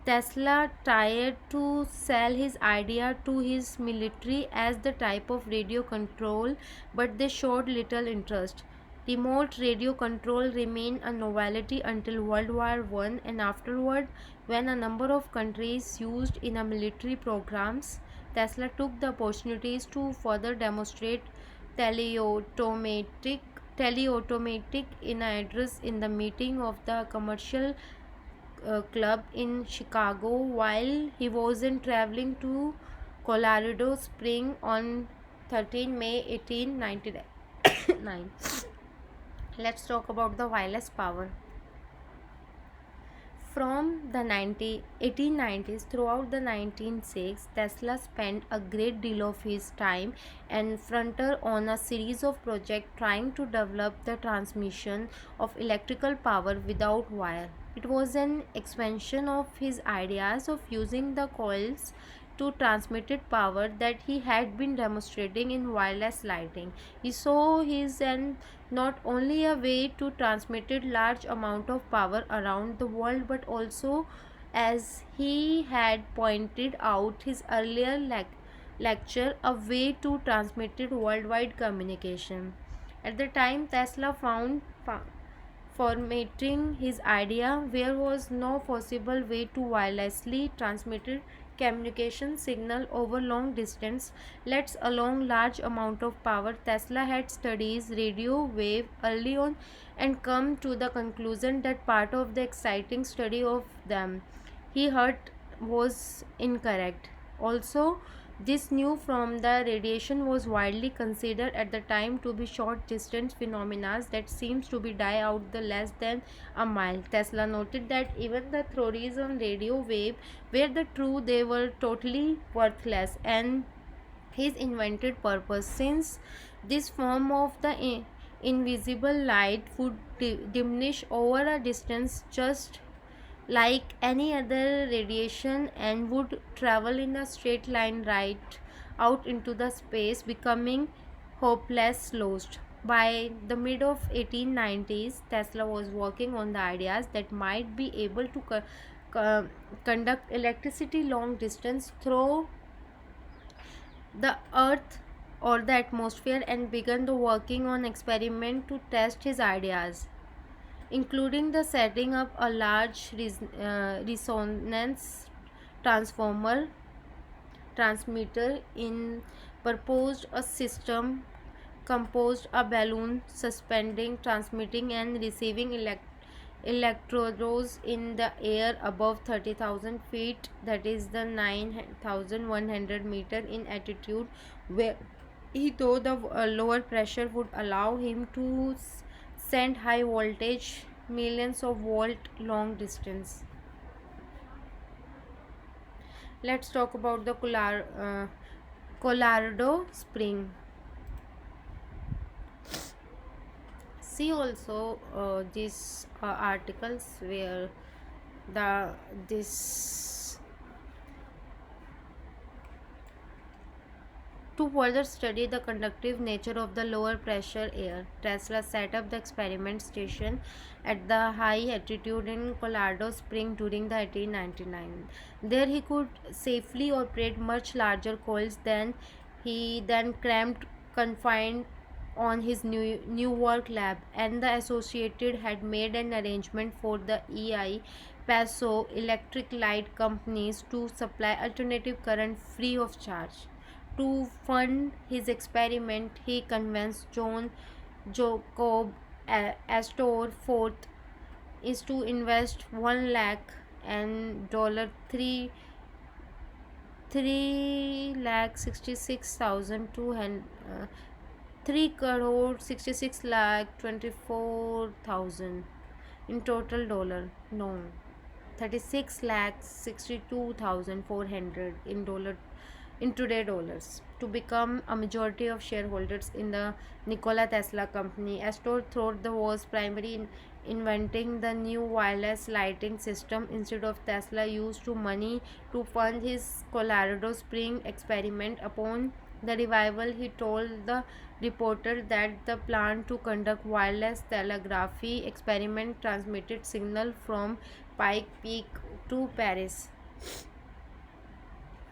Tesla tried to sell his idea to his military as the type of radio control, but they showed little interest. Remote radio control remained a novelty until World War I and afterward, when a number of countries used in a military programs. Tesla took the opportunities to further demonstrate teleautomatic teleautomatic in an address in the meeting of the commercial club in Chicago while he wasn't traveling to Colorado Spring on 13 May 1899. Let's talk about the wireless power. From the 1890s throughout the 1960s, Tesla spent a great deal of his time and frontier on a series of projects trying to develop the transmission of electrical power without wire. It was an expansion of his ideas of using the coils to transmitted power that he had been demonstrating in wireless lighting. He saw his and not only a way to transmitted large amount of power around the world, but also, as he had pointed out his earlier lecture, a way to transmitted worldwide communication. At the time, Tesla found formatting his idea there was no possible way to wirelessly transmitted communication signal over long distance, let alone large amount of power. Tesla had studied radio wave early on and come to the conclusion that part of the exciting study of them he heard was incorrect. Also, this new from the radiation was widely considered at the time to be short distance phenomena that seems to be die out the less than a mile. Tesla noted that even the theories on radio wave were the true, they were totally worthless and his invented purpose, since this form of the invisible light would diminish over a distance just like any other radiation and would travel in a straight line right out into the space, becoming hopeless lost. By the mid of 1890s, Tesla was working on the ideas that might be able to co- conduct electricity long distance through the earth or the atmosphere, and began the working on experiment to test his ideas, including the setting up a large resonance transformer transmitter in proposed a system composed a balloon suspending, transmitting and receiving electrodes in the air above 30,000 feet, that is the 9,100 meter in altitude, where he thought the lower pressure would allow him to send high voltage millions of volt long distance. Let's talk about the Colorado Spring. See also these articles where the this to further study the conductive nature of the lower pressure air, Tesla set up the experiment station at the high altitude in Colorado Spring during the 1899. There he could safely operate much larger coils than he then cramped confined on his Newark lab, and the Associated had made an arrangement for the EI Paso electric light companies to supply alternative current free of charge. To fund his experiment, he convinced John Jacob Astor Fourth is to invest 1 lakh and three lakh 66,200 3 crore 66 lakh 24,000 in total dollar. No, 36 lakh 62,400 in dollar in today dollars to become a majority of shareholders in the Nikola Tesla company. Astor thought the was primary in inventing the new wireless lighting system. Instead of Tesla used to money to fund his Colorado Spring experiment. Upon the revival, he told the reporter that the plan to conduct wireless telegraphy experiment transmitted signal from Pike Peak to Paris.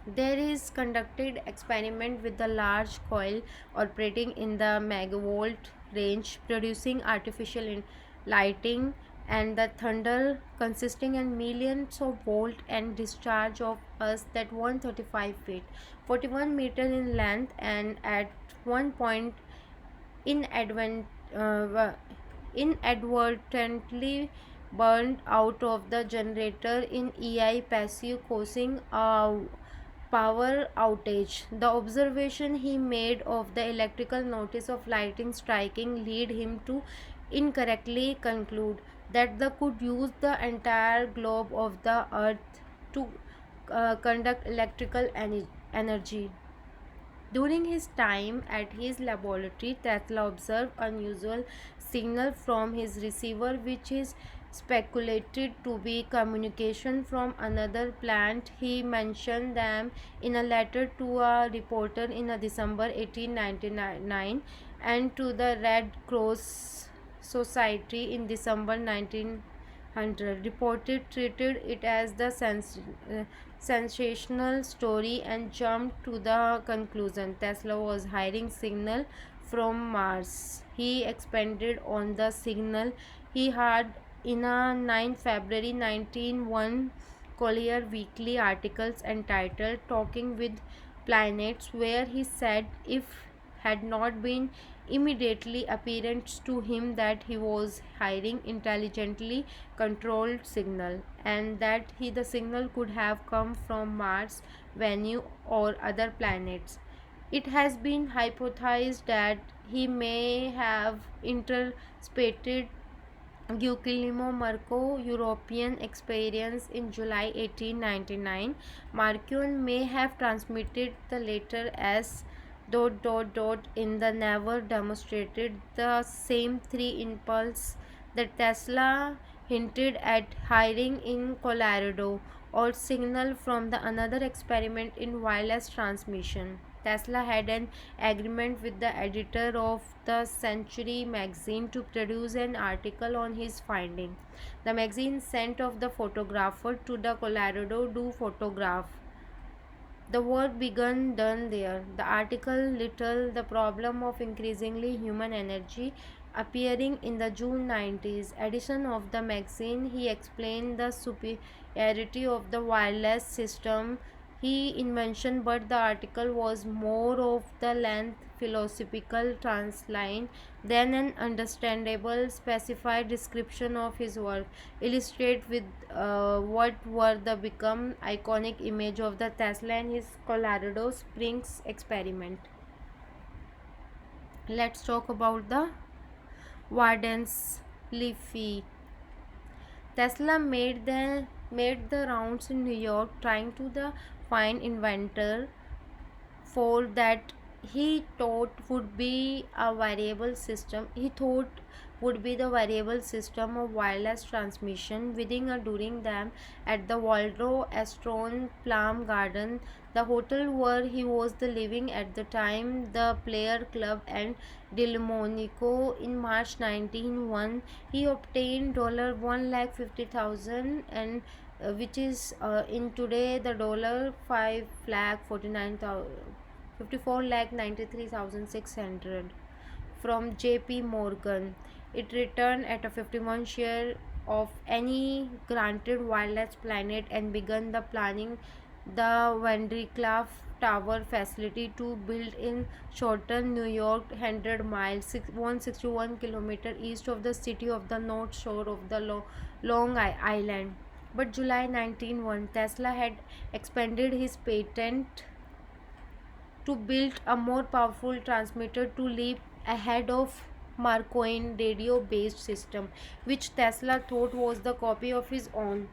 There is conducted experiment with the large coil operating in the megavolt range, producing artificial lighting, and the thunder consisting in millions of volt and discharge of us that 135 feet, 41 meter in length, and at one point inadvent, uh, inadvertently burned out of the generator in EI Passive, causing a power outage. The observation he made of the electrical notice of lightning striking lead him to incorrectly conclude that the could use the entire globe of the earth to conduct electrical energy. During his time at his laboratory, Tesla observed unusual signal from his receiver, which is speculated to be communication from another planet. He mentioned them in a letter to a reporter in December 1899 and to the Red Cross Society in December 1900. Reported treated it as the sensational story and jumped to the conclusion Tesla was hearing signal from Mars. He expanded on the signal he had in a 9 February 1901 Collier Weekly articles entitled Talking with Planets, where he said if had not been immediately apparent to him that he was hearing intelligently controlled signal and that the signal could have come from Mars, Venus or other planets. It has been hypothesized that he may have interpreted Guglielmo Marco European experience in July 1899. Marconi may have transmitted the letter as in the never demonstrated the same three impulse that Tesla hinted at hearing in Colorado or signal from the another experiment in wireless transmission. Tesla had an agreement with the editor of the Century magazine to produce an article on his finding. The magazine sent off the photographer to the Colorado to photograph. The work began done there. The article Little the Problem of Increasingly Human Energy appearing in the June 90s edition of the magazine. He explained the superiority of the wireless system he invention, but the article was more of the length philosophical transline than an understandable specified description of his work, illustrate with what were the become iconic image of the Tesla and his Colorado Springs experiment. Let's talk about the Warden's Leafy. Tesla made the rounds in New York trying to the find inventor for that he thought would be a variable system. He thought would be the variable system of wireless transmission within or during them at the Waldorf Astoria Palm Garden, the hotel where he was the living at the time, the Player Club and Delmonico. In March 1901, he obtained $1,50,000 and which is in today the dollar 5,49,000 54,93,600 from JP Morgan. It returned at a 51 share of any granted wireless planet and began the planning the Vanderclaff Tower facility to build in Shorten, New York, 100 miles, 161 kilometers east of the city of the North Shore of the Long Island. But July 1901, Tesla had expanded his patent to build a more powerful transmitter to leap ahead of Marconi radio-based system, which Tesla thought was the copy of his own.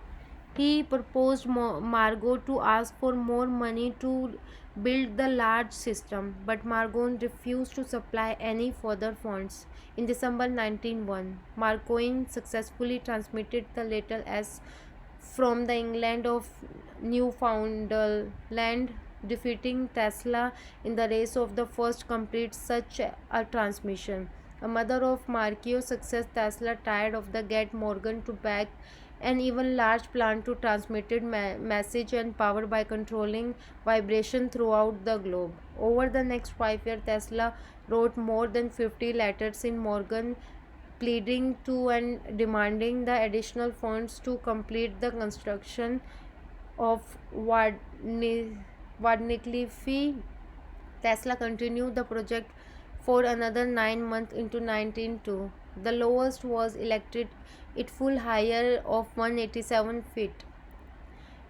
He proposed Margot to ask for more money to build the large system, but Margot refused to supply any further funds. In December 1901, Marconi successfully transmitted the letter S from the England of Newfoundland, defeating Tesla in the race of the first complete such a transmission. A mother of Marcio's success, Tesla tired of the get Morgan to back an even large plan to transmitted message and power by controlling vibration throughout the globe. Over the next 5 years, Tesla wrote more than 50 letters in Morgan pleading to and demanding the additional funds to complete the construction of Wardenclyffe. Tesla continued the project for another 9 months into 1902. The lowest was elected it full higher of 187 feet.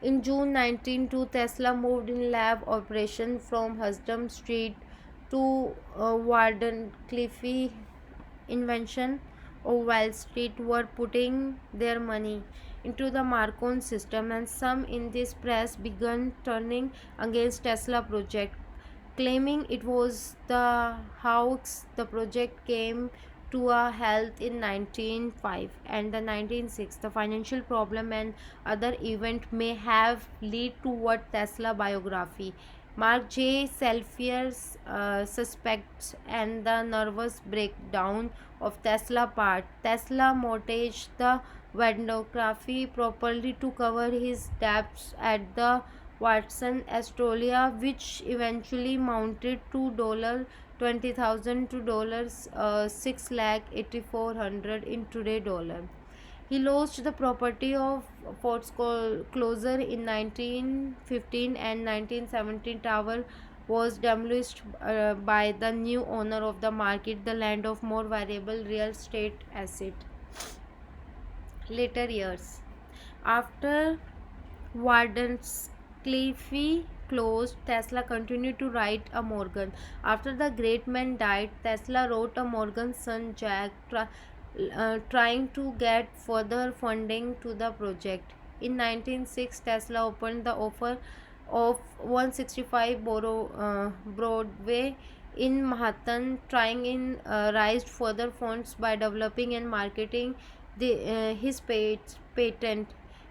In June 1902, Tesla moved in lab operation from Huston Street to Wardenclyffe invention of Wall Street were putting their money into the Marconi system, and some in this press began turning against Tesla project, claiming it was the hoax. The project came to a halt in 1905 and the 1906. The financial problem and other event may have led to what Tesla biography. Mark J. Selfier's suspects and the nervous breakdown of Tesla part. Tesla mortgaged the biography properly to cover his debts at the Watson Astoria, which eventually mounted to $20,000 to six lakh 8,400 in today dollar. He lost the property of Fort Closer in 1915 and 1917. Tower was demolished by the new owner of the market, the land of more variable real estate asset. Later years. After Wardenclyffe closed, Tesla continued to write a Morgan. After the great man died, Tesla wrote a Morgan's son Jack, trying to get further funding to the project. In 1906, Tesla opened the offer of 165 Broadway in Manhattan, trying in raised further funds by developing and marketing his patent.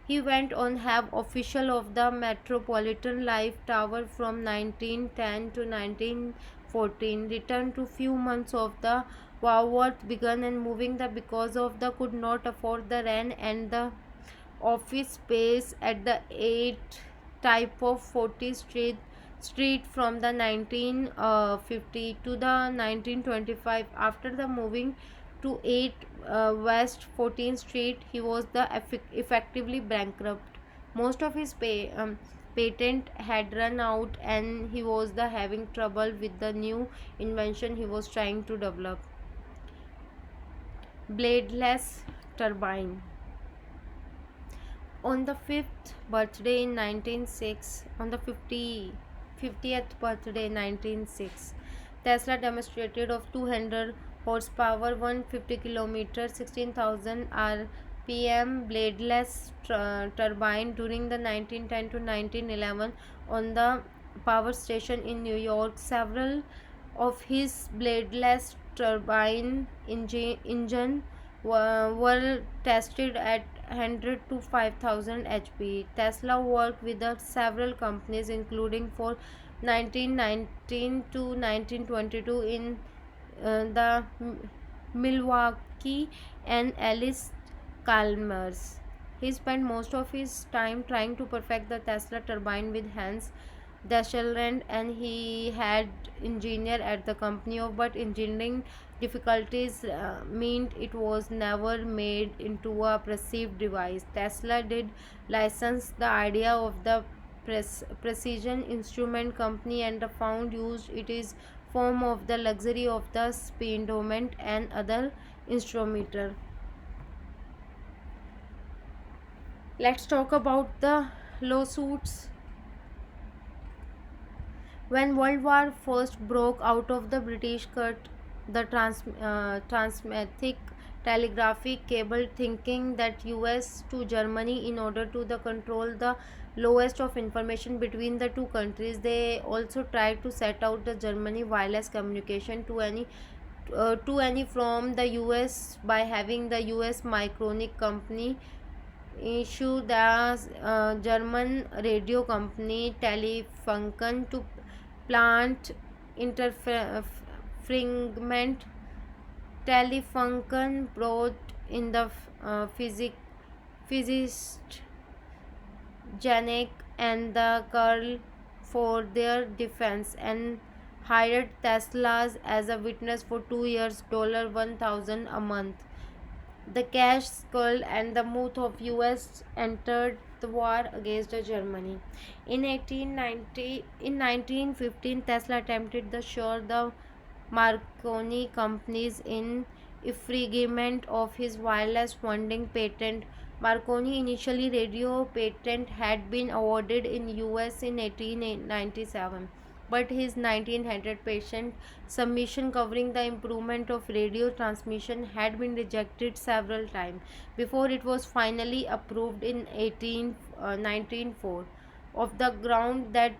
He went on have official of the Metropolitan Life Tower from 1910 to 1914. Returned to few months of the Warworth began and moving the because of the could not afford the rent and the office space at the 8 type of 40th Street from the 1950 to the 1925. After the moving to 8 West 14th Street, he was the effectively bankrupt. Most of his patent had run out, and he was the having trouble with the new invention he was trying to develop. Bladeless turbine. On the fifth birthday in 1906, on the 50th birthday in 1906, Tesla demonstrated of 200 horsepower, 150 kilometers, 16,000 rpm bladeless turbine during the 1910 to 1911 on the power station in New York. Several of his bladeless turbine engine were tested at 100 to 5000 HP. Tesla worked with several companies, including for 1919 to 1922 in the Milwaukee and Alice Chalmers. He spent most of his time trying to perfect the Tesla turbine with Hans Dashelrand, and he had engineer at the company of, but engineering difficulties meant it was never made into a perceived device. Tesla did license the idea of the precision instrument company and found used it is form of the luxury of the speedometer and other instrumental. Let's talk about the lawsuits. When World War First broke out of the British cut the transatlantic telegraphic cable, thinking that US to Germany in order to the control the lowest of information between the two countries. They also tried to set out the Germany wireless communication to any from the US by having the US Micronic company issue the German radio company Telefunken to plant interference. Telefunken brought in the physicist Janek and the Karl for their defense and hired Teslas as a witness for 2 years, $1,000 a month. The cash skull and the mouth of US entered the war against Germany. In 1915, Tesla attempted to shore the Marconi companies in infringement of his wireless funding patent. Marconi initially radio patent had been awarded in US in 1897. but his 1900 patent submission covering the improvement of radio transmission had been rejected several times before it was finally approved in 1904 of the ground that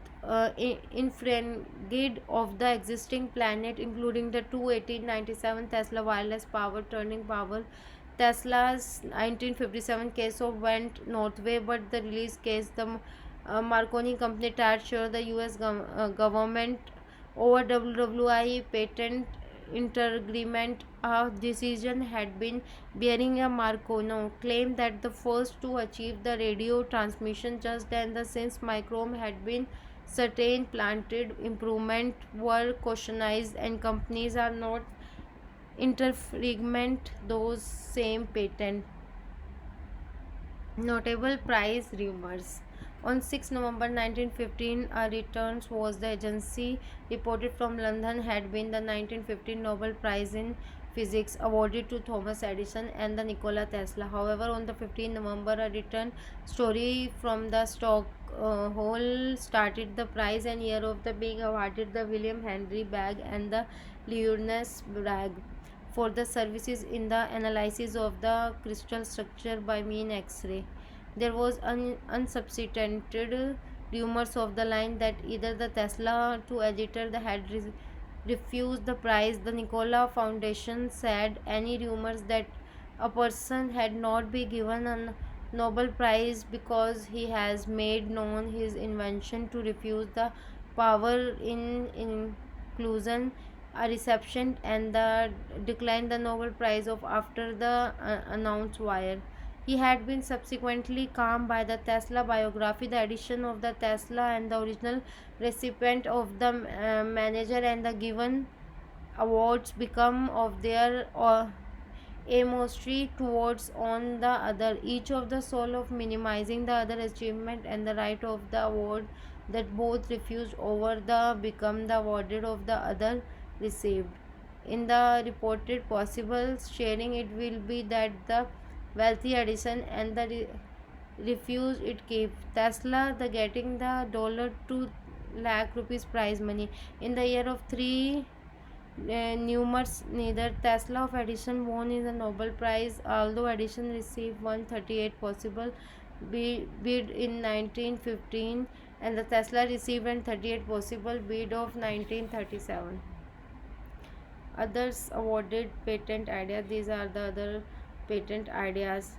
infringed of the existing planet, including the two 1897 Tesla wireless power turning power. Tesla's 1957 case of went northway, but the release case, the Marconi company tried sure the U.S. Government over WWI patent interagreement. A decision had been bearing a Marconi claimed that the first to achieve the radio transmission just then the since Microm had been certain planted improvement were cautionized and companies are not interfragment those same patent. Notable prize rumors. On 6 November 1915, a returns was the agency reported from London had been the 1915 Nobel Prize in Physics awarded to Thomas Edison and the Nikola Tesla. However, on the 15th November, a return story from the Stockholm started the prize and year of the being awarded the William Henry Bragg and the Linus Bragg for the services in the analysis of the crystal structure by mean X-ray. There was unsubstantiated rumors of the line that either the Tesla to editor the had refused the prize. The Nikola Foundation said any rumors that a person had not been given a Nobel Prize because he has made known his invention to refuse the power in inclusion a reception and the declined the Nobel Prize of after the announced wire. He had been subsequently calmed by the Tesla biography, the addition of the Tesla and the original recipient of the manager and the given awards become of their aimostry towards on the other, each of the soul of minimizing the other achievement and the right of the award that both refused over the become the awarded of the other received. In the reported possible sharing, it will be that the wealthy Edison and the refuse it keep Tesla the getting the $2 lakh rupees prize money in the year of three numerous neither Tesla of Edison won in the Nobel Prize, although Edison received 138 possible bid in 1915 and the Tesla received an 38 possible bid of 1937. Others awarded patent ideas. These are the other patent ideas.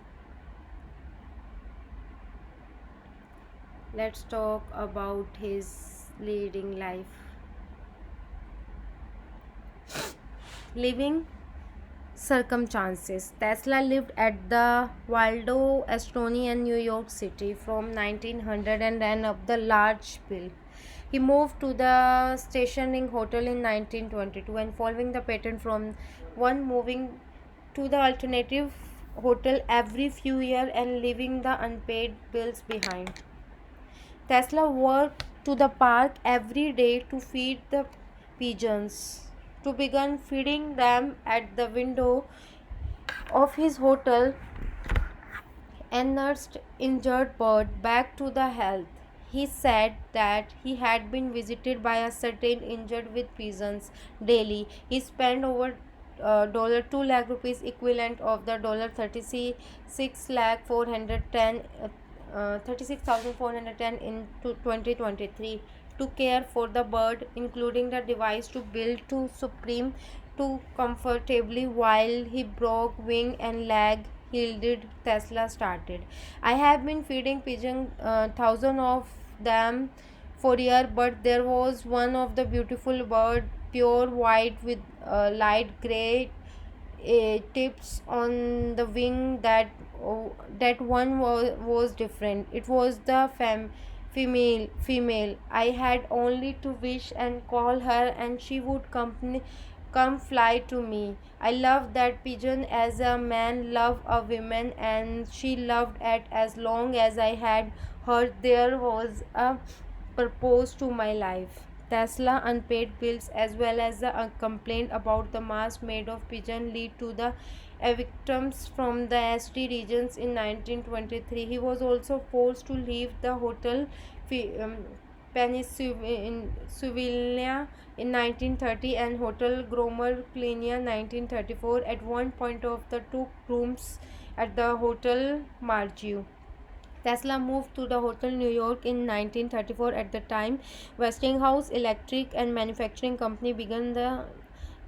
Let's talk about his leading life. Living circumstances. Tesla lived at the Waldo Astoria in New York City from 1900 and ran up the large bill. He moved to the Stationing Hotel in 1922 and following the pattern from one moving to the alternative hotel every few years and leaving the unpaid bills behind. Tesla walked to the park every day to feed the pigeons. To begin feeding them at the window of his hotel and nursed injured bird back to the health. He said that he had been visited by a certain injured with pigeons daily. He spent over $2 lakh rupees equivalent of the $36 lakh 410 36,410 in 2023 to care for the bird, including the device to build to supreme to comfortably while he broke wing and leg healed. Tesla started. I have been feeding pigeon thousand of them for year, but there was one of the beautiful bird, pure white with light gray tips on the wing that one was different. It was the female. I had only to wish and call her and she would come fly to me. I loved that pigeon as a man love a woman and she loved it as long as I had her. There was a purpose to my life. Tesla unpaid bills as well as a complaint about the mass made of pigeon lead to the evictions from the ST regions in 1923. He was also forced to leave the hotel Pennsylvania in 1930 and Hotel Gromer Plania 1934. At one point of the two rooms at the Hotel Margio. Tesla moved to the Hotel New York in 1934. At the time, Westinghouse Electric and Manufacturing Company began the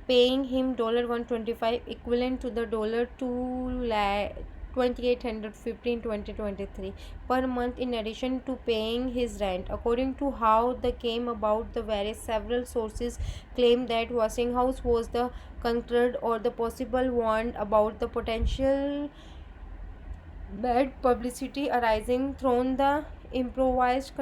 paying him $125 equivalent to the dollar 2850 in 2023 per month in addition to paying his rent. According to how the came about, the various several sources claim that Westinghouse was the concerned or the possible warned about the potential bad publicity arising from the improvised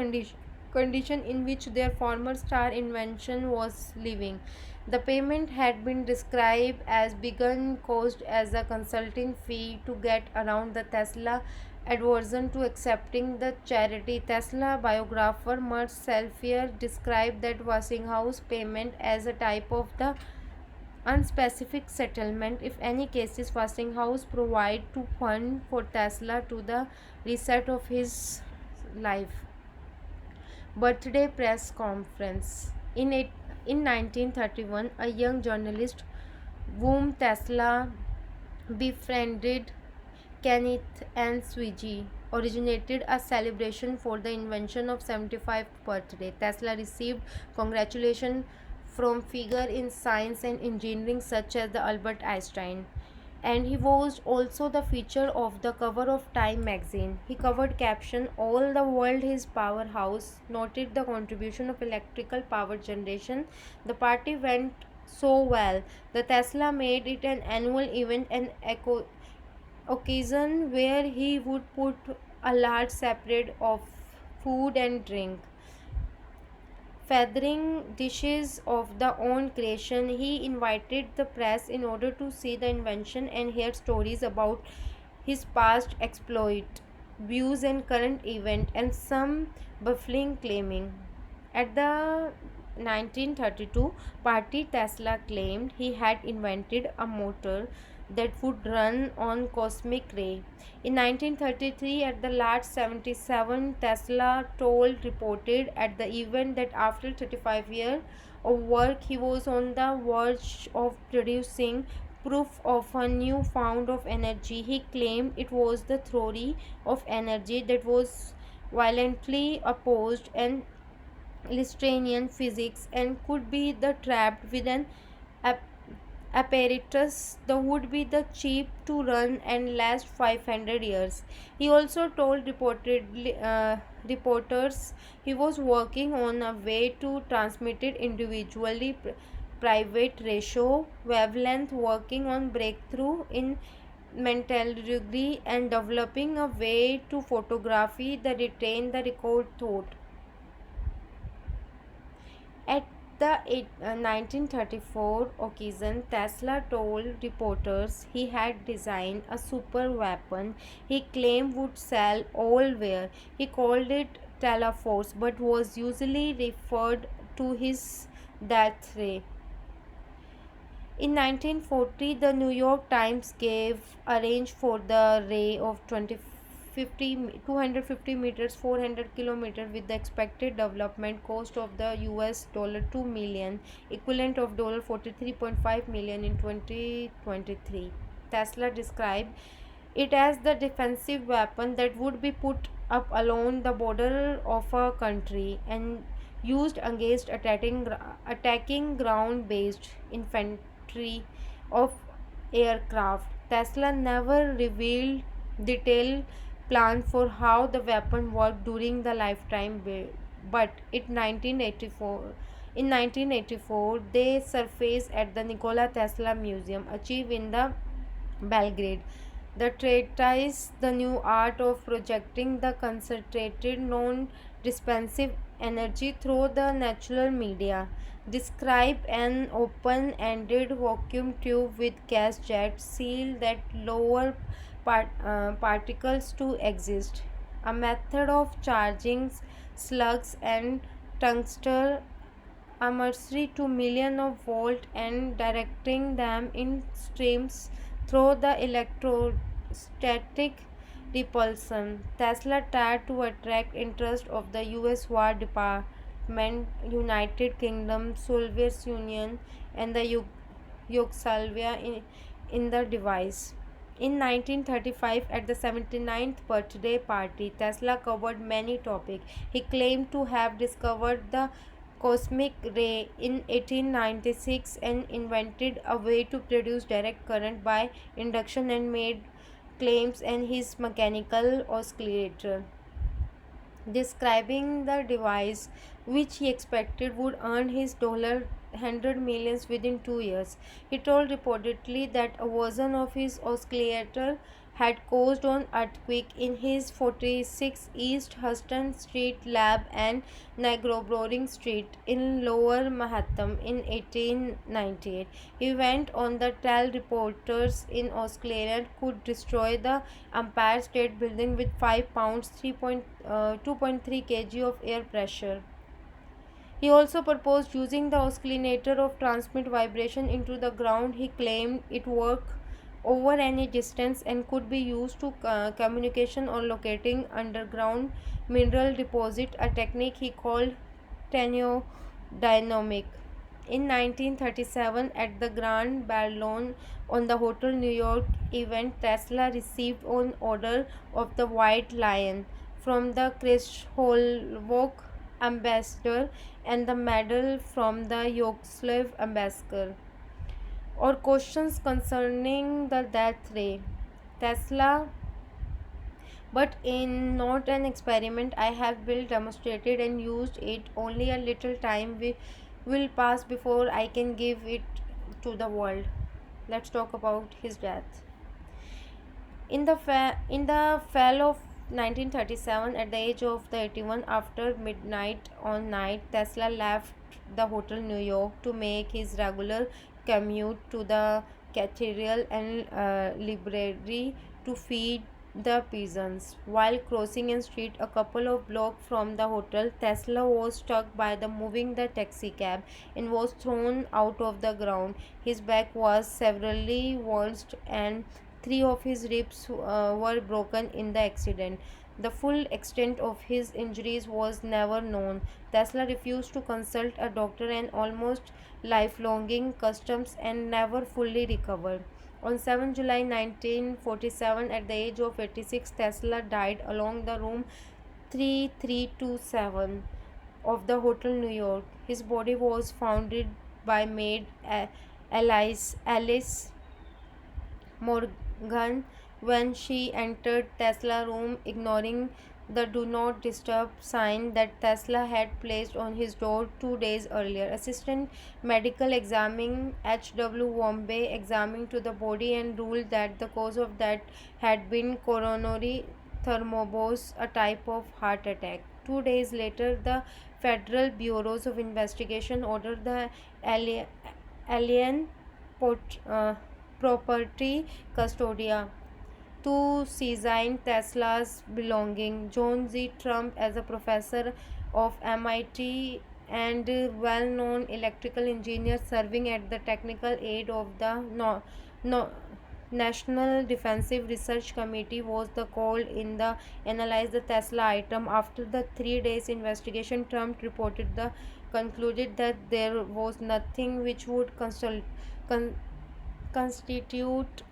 condition in which their former star invention was living. The payment had been described as begun caused as a consulting fee to get around the Tesla aversion to accepting the charity. Tesla biographer Mert Selfier described that Westinghouse payment as a type of the unspecific settlement if any cases Westinghouse provide to fund for Tesla to the reset of his life. Birthday press conference. In 1931, a young journalist whom Tesla befriended, Kenneth N. Swiggy, originated a celebration for the invention of 75th birthday. Tesla received congratulations from figures in science and engineering such as the Albert Einstein, and he was also the feature of the cover of Time magazine. He covered caption all the world his powerhouse, noted the contribution of electrical power generation. The party went so well the Tesla made it an annual event and occasion where he would put a large separate of food and drink feathering dishes of the own creation. He invited the press in order to see the invention and hear stories about his past exploit, views and current event, and some baffling claiming. At the 1932 party, Tesla claimed he had invented a motor that would run on cosmic ray. In 1933, at the last 77, Tesla told reported at the event that after 35 years of work, he was on the verge of producing proof of a new found of energy. He claimed it was the theory of energy that was violently opposed and Lestrangian physics and could be the trapped with an ap- apparatus that would be the cheap to run and last 500 years. He also told reporters he was working on a way to transmit it individually private ratio wavelength, working on breakthrough in metallurgy and developing a way to photography that retain the record thought. At the 1934 occasion, Tesla told reporters he had designed a super weapon he claimed would sell all where. He called it Teleforce but was usually referred to his death ray. In 1940, the New York Times gave a range for the ray of 250 meters 400 kilometers with the expected development cost of the US $2 million, equivalent of $43.5 million in 2023. Tesla described it as the defensive weapon that would be put up along the border of a country and used against attacking ground based infantry of aircraft. Tesla never revealed detailed plan for how the weapon worked during the lifetime, but in 1984 they surfaced at the Nikola Tesla Museum, achieved in the Belgrade. The treatise, The New Art of Projecting the Concentrated Non-Dispensive Energy Through the Natural Media, describe an open-ended vacuum tube with gas jet seal that lower particles to exist, a method of charging slugs and tungsten armory to millions of volts and directing them in streams through the electrostatic repulsion. Tesla tried to attract interest of the US War meant United Kingdom, Soviet Union, and the Yugoslavia in the device. In 1935, at the 79th birthday party, Tesla covered many topics. He claimed to have discovered the cosmic ray in 1896 and invented a way to produce direct current by induction and made claims and his mechanical oscillator describing the device which he expected would earn his $100 millions within 2 years. He told reportedly that a version of his oscillator had caused an earthquake in his 46 East Huston Street lab and Nagrobroring Street in Lower Manhattan in 1898. He went on to tell reporters in oscillator could destroy the Empire State Building with 5 pounds 2.3 kg of air pressure. He also proposed using the oscillator to transmit vibration into the ground. He claimed it worked over any distance and could be used to communication or locating underground mineral deposit, a technique he called thermodynamic. In 1937, at the Grand Ballon on the Hotel New York event, Tesla received an Order of the White Lion from the Czechoslovak ambassador and the medal from the Yugoslav ambassador. Or questions concerning the death ray. Tesla, but in not an experiment I have built, demonstrated, and used it. Only a little time will pass before I can give it to the world. Let's talk about his death. In the fall of 1937, at the age of 31, after midnight on night, Tesla left the Hotel New York to make his regular commute to the cathedral and library to feed the peasants. While crossing a street a couple of blocks from the hotel, Tesla was struck by the moving the taxi cab and was thrown out of the ground. His back was severely wounded and three of his ribs were broken in the accident. The full extent of his injuries was never known. Tesla refused to consult a doctor and almost lifelong customs and never fully recovered. On 7 July 1947, at the age of 86, Tesla died along the room 3327 of the Hotel New York. His body was found by maid Alice Morgan when she entered Tesla's room, ignoring the do not disturb sign that Tesla had placed on his door 2 days earlier. Assistant medical examiner H.W. Bombay examined to the body and ruled that the cause of death had been coronary thrombosis, a type of heart attack. 2 days later, the Federal Bureaus of Investigation ordered the alien property custodia to seize Tesla's belongings. John Z. Trump, as a professor of MIT and well-known electrical engineer serving at the technical aid of the no, National Defensive Research Committee, was the called in the analyze the Tesla item. After the 3 days investigation, Trump reported the concluded that there was nothing which would constitute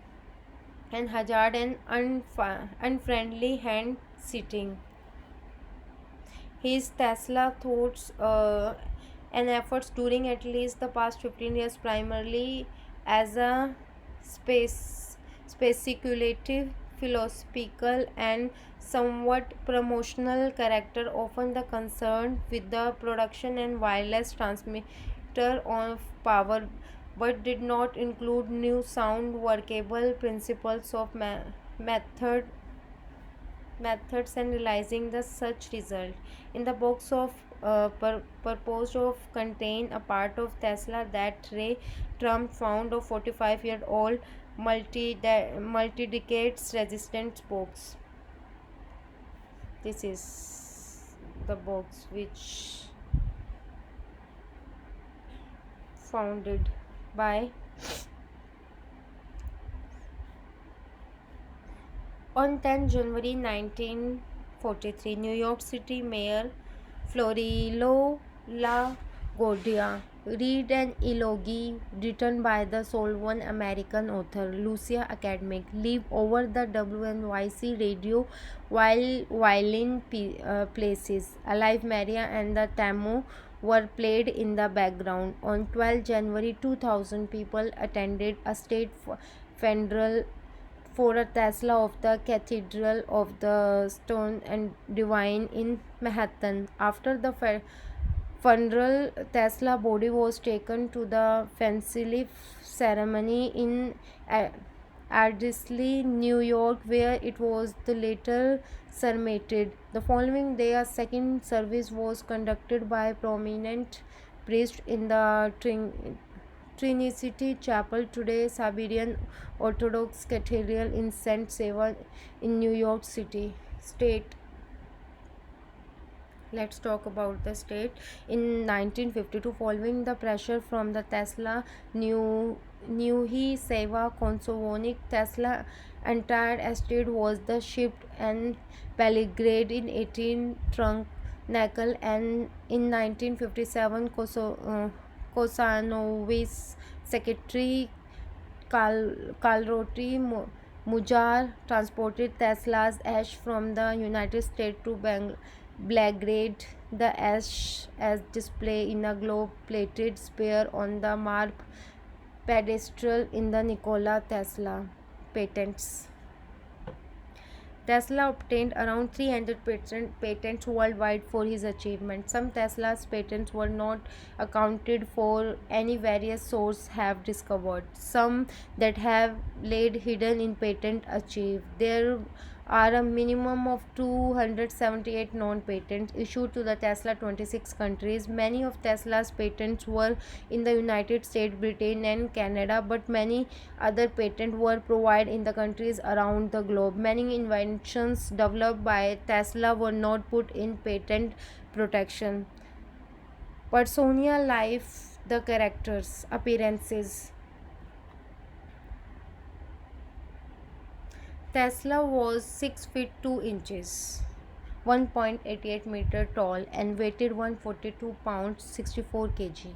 and hazard an unfriendly hand sitting. His Tesla thoughts and efforts during at least the past 15 years, primarily as a speculative, philosophical, and somewhat promotional character, often the concern with the production and wireless transmitter of power, but did not include new sound workable principles of methods and realizing the such result. In the box of purpose of contain a part of Tesla that Ray Trump found a 45-year-old multi-decades resistant box. This is the box which founded by on 10 January 1943, New York City Mayor Florio La Guardia. Read an Eulogy written by the Solon American author Lucia Academic. Live over the WNYC radio while violin places. Alive Maria and the Tammo were played in the background. On 12 January 2000, people attended a state funeral for a Tesla of the Cathedral of the Stone and Divine in Manhattan. After the funeral, Tesla body was taken to the fancy ceremony in Ardsley, New York, where it was the later cremated. The following day, a second service was conducted by prominent priest in the Trinity Chapel, today Siberian Orthodox Cathedral in St. Seven in New York City. State. Let's talk about the state. In 1952, following the pressure from the Tesla Nui Seva Konsovonic, Tesla entire estate was the shipped and Belgrade in 18 trunk nickel, and in 1957 Kosanovi's secretary Kalroti Mujar transported Tesla's ash from the United States to Belgrade. The ash as display in a globe-plated sphere on the marble pedestal in the Nikola Tesla patents. Tesla obtained around 300 patents worldwide for his achievement. Some Tesla's patents were not accounted for, any various sources have discovered. Some that have laid hidden in patent achieved. There are a minimum of 278 known patents issued to the Tesla 26 countries. Many of Tesla's patents were in the United States, Britain and Canada, but many other patents were provided in the countries around the globe. Many inventions developed by Tesla were not put in patent protection. Personal life, the characters, appearances. Tesla was 6 feet 2 inches, 1.88 meter tall, and weighed 142 pounds, 64 kg,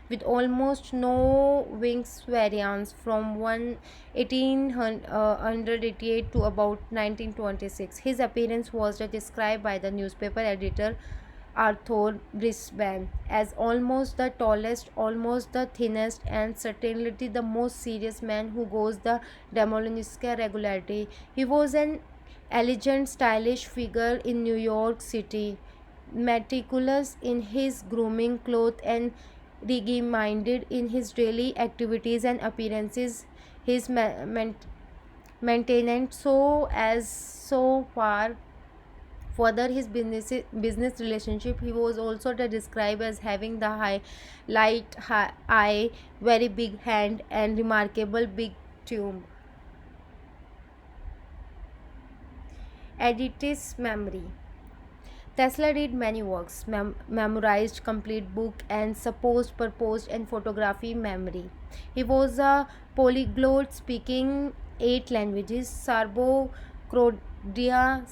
with almost no wings variance from 1888 to about 1926. His appearance was described by the newspaper editor Arthur Brisbane as almost the tallest, almost the thinnest, and certainly the most serious man who goes the Demolinisca regularity. He was an elegant, stylish figure in New York City, meticulous in his grooming, clothes, and regimented in his daily activities and appearances. His maintenance so far further his business relationship. He was also described as having the eye, very big hand, and remarkable big tumor. Editis memory. Tesla did many works, memorized complete book, and supposed, proposed, and photography memory. He was a polyglot, speaking 8 languages: Serbo, Croatia,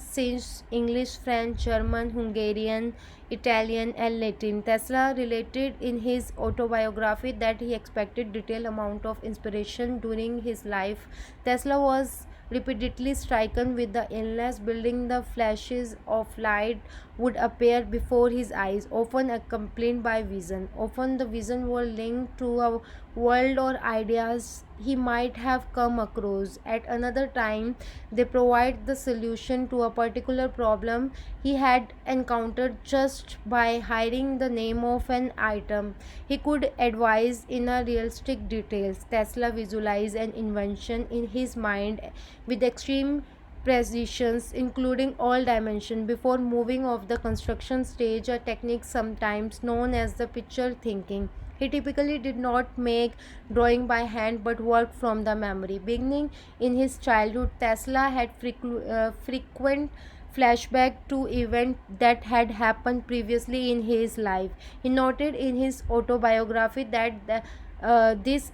English, French, German, Hungarian, Italian, and Latin. Tesla related in his autobiography that he expected detailed amount of inspiration during his life. Tesla was repeatedly stricken with the illness, building the flashes of light would appear before his eyes, often accompanied by vision. Often the vision were linked to a world or ideas he might have come across. At another time, they provide the solution to a particular problem he had encountered just by hearing the name of an item. He could advise in a realistic details. Tesla visualized an invention in his mind with extreme precisions, including all dimensions, before moving off the construction stage, a technique sometimes known as the picture thinking. He typically did not make drawing by hand but worked from the memory. Beginning in his childhood, Tesla had frequent flashback to events that had happened previously in his life. He noted in his autobiography that this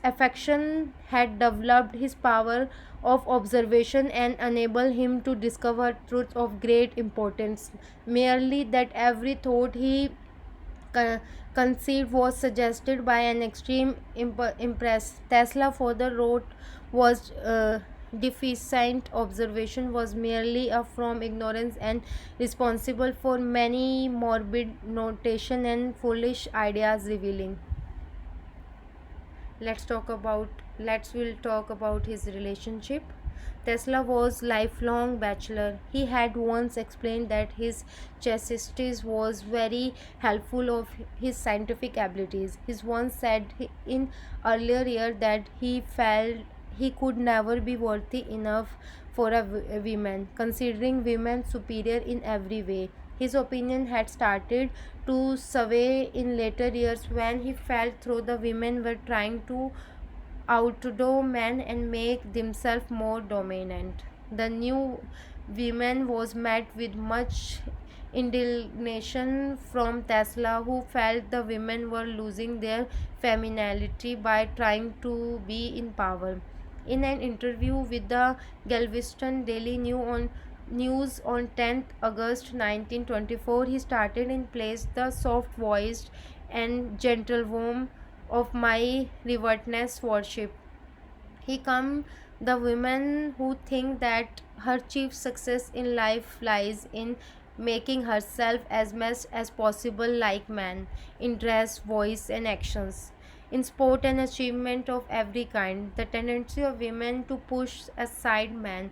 affection had developed his power of observation and enabled him to discover truths of great importance. Merely that every thought he con- conceit was suggested by an extreme impress. Tesla further wrote was deficient observation was merely a from ignorance and responsible for many morbid notation and foolish ideas revealing. Let's will talk about his relationship. Tesla was lifelong bachelor. He had once explained that his chastity was very helpful of his scientific abilities. He once said in earlier year that he felt he could never be worthy enough for a woman, considering women superior in every way. His opinion had started to sway in later years when he felt through the women were trying to outdo men and make themselves more dominant. The new woman was met with much indignation from Tesla, who felt the women were losing their femininity by trying to be in power. In an interview with the Galveston Daily News on 10th August 1924, he started in place the soft voiced and gentle womb of my revertness worship. He come the women who think that her chief success in life lies in making herself as much as possible like man in dress, voice, and actions. In sport and achievement of every kind, the tendency of women to push aside man,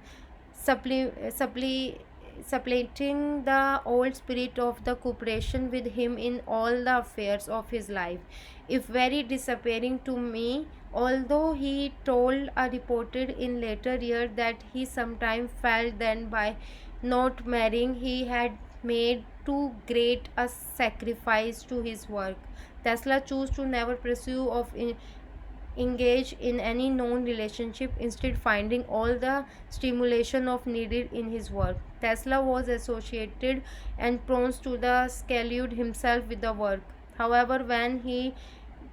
suppli- suppli- supplanting the old spirit of the cooperation with him in all the affairs of his life, if very disappearing to me, although he told a reporter in later years that he sometimes felt then by not marrying he had made too great a sacrifice to his work. Tesla chose to never pursue of engage in any known relationship, instead finding all the stimulation of needed in his work. Tesla was associated and prone to the scheduled himself with the work. However, when he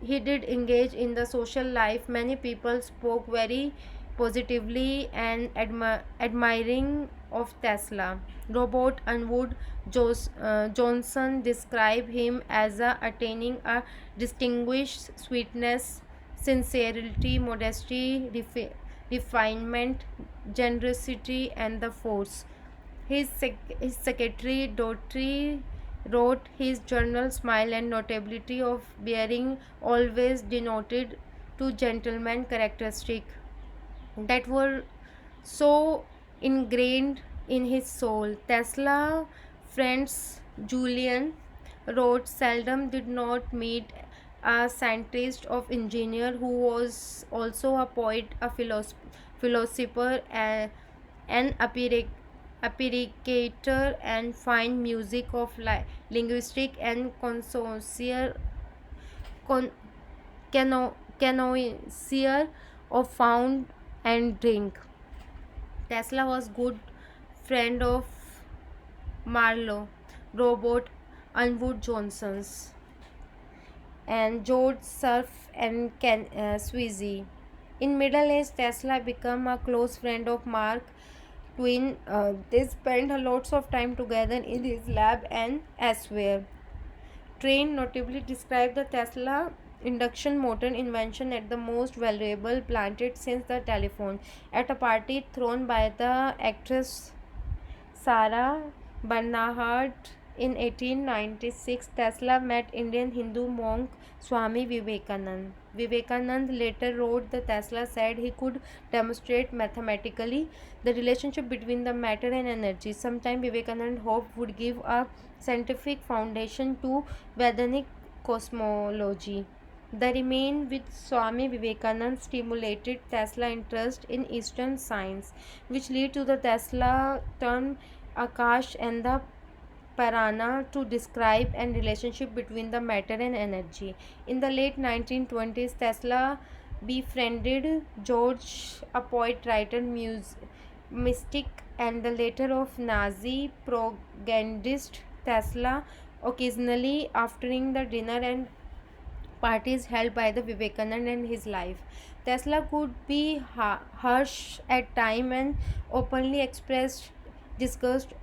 did engage in the social life, many people spoke very positively and admiring of Tesla. Robert Unwood Johnson described him as attaining a distinguished sweetness, sincerity, modesty, refinement, generosity, and the force. His secretary Daughtry wrote his journal smile and notability of bearing always denoted two gentleman characteristic that were so ingrained in his soul. Tesla friends Julian wrote seldom did not meet a scientist of engineer who was also a poet, a philosopher, an appreciator and fine music of linguistic and con- connoisseur of found and drink. Tesla was good friend of Marlowe, Robert Unwood Johnson's, and George Surf and Sweezy. In middle age, Tesla became a close friend of Mark Twain. They spent a lots of time together in his lab and elsewhere. Train notably described the Tesla induction motor invention as the most valuable planted since the telephone. At a party thrown by the actress Sarah Bernhardt in 1896, Tesla met Indian Hindu monk Swami Vivekanand. Vivekanand later wrote that Tesla said he could demonstrate mathematically the relationship between the matter and energy. Sometime Vivekanand hoped would give a scientific foundation to Vedanic cosmology. The remain with Swami Vivekanand stimulated Tesla's interest in Eastern science, which led to the Tesla term Akash and the Parana to describe a relationship between the matter and energy. In the late 1920s, Tesla befriended George, a poet, writer, mystic, and the later of Nazi propagandist. Tesla occasionally, after the dinner and parties held by the Vivekanand and his life. Tesla could be harsh at time and openly expressed disgust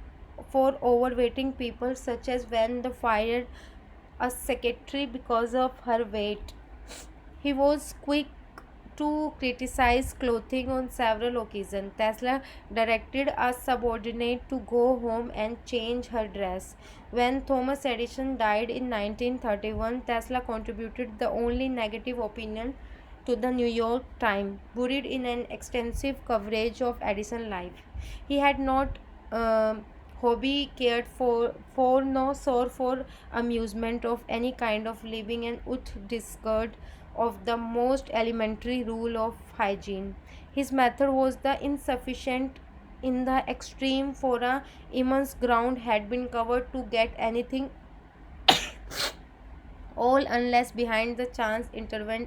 for overweighting people, such as when the fired a secretary because of her weight. He was quick to criticize clothing on several occasions. Tesla directed a subordinate to go home and change her dress. When Thomas Edison died in 1931, Tesla contributed the only negative opinion to the New York Times, buried in an extensive coverage of Edison's life. He had not hobby cared for no sore for amusement of any kind of living and would discard of the most elementary rule of hygiene. His method was the insufficient in the extreme, for a immense ground had been covered to get anything all unless behind the chance intervened.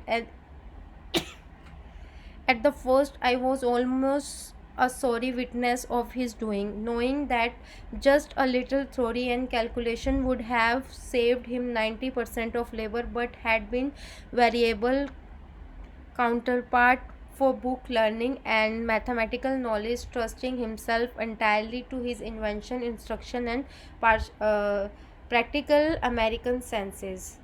At the first, I was almost a sorry witness of his doing, knowing that just a little theory and calculation would have saved him 90% of labor, but had been variable counterpart for book learning and mathematical knowledge, trusting himself entirely to his invention, instruction, and practical American senses.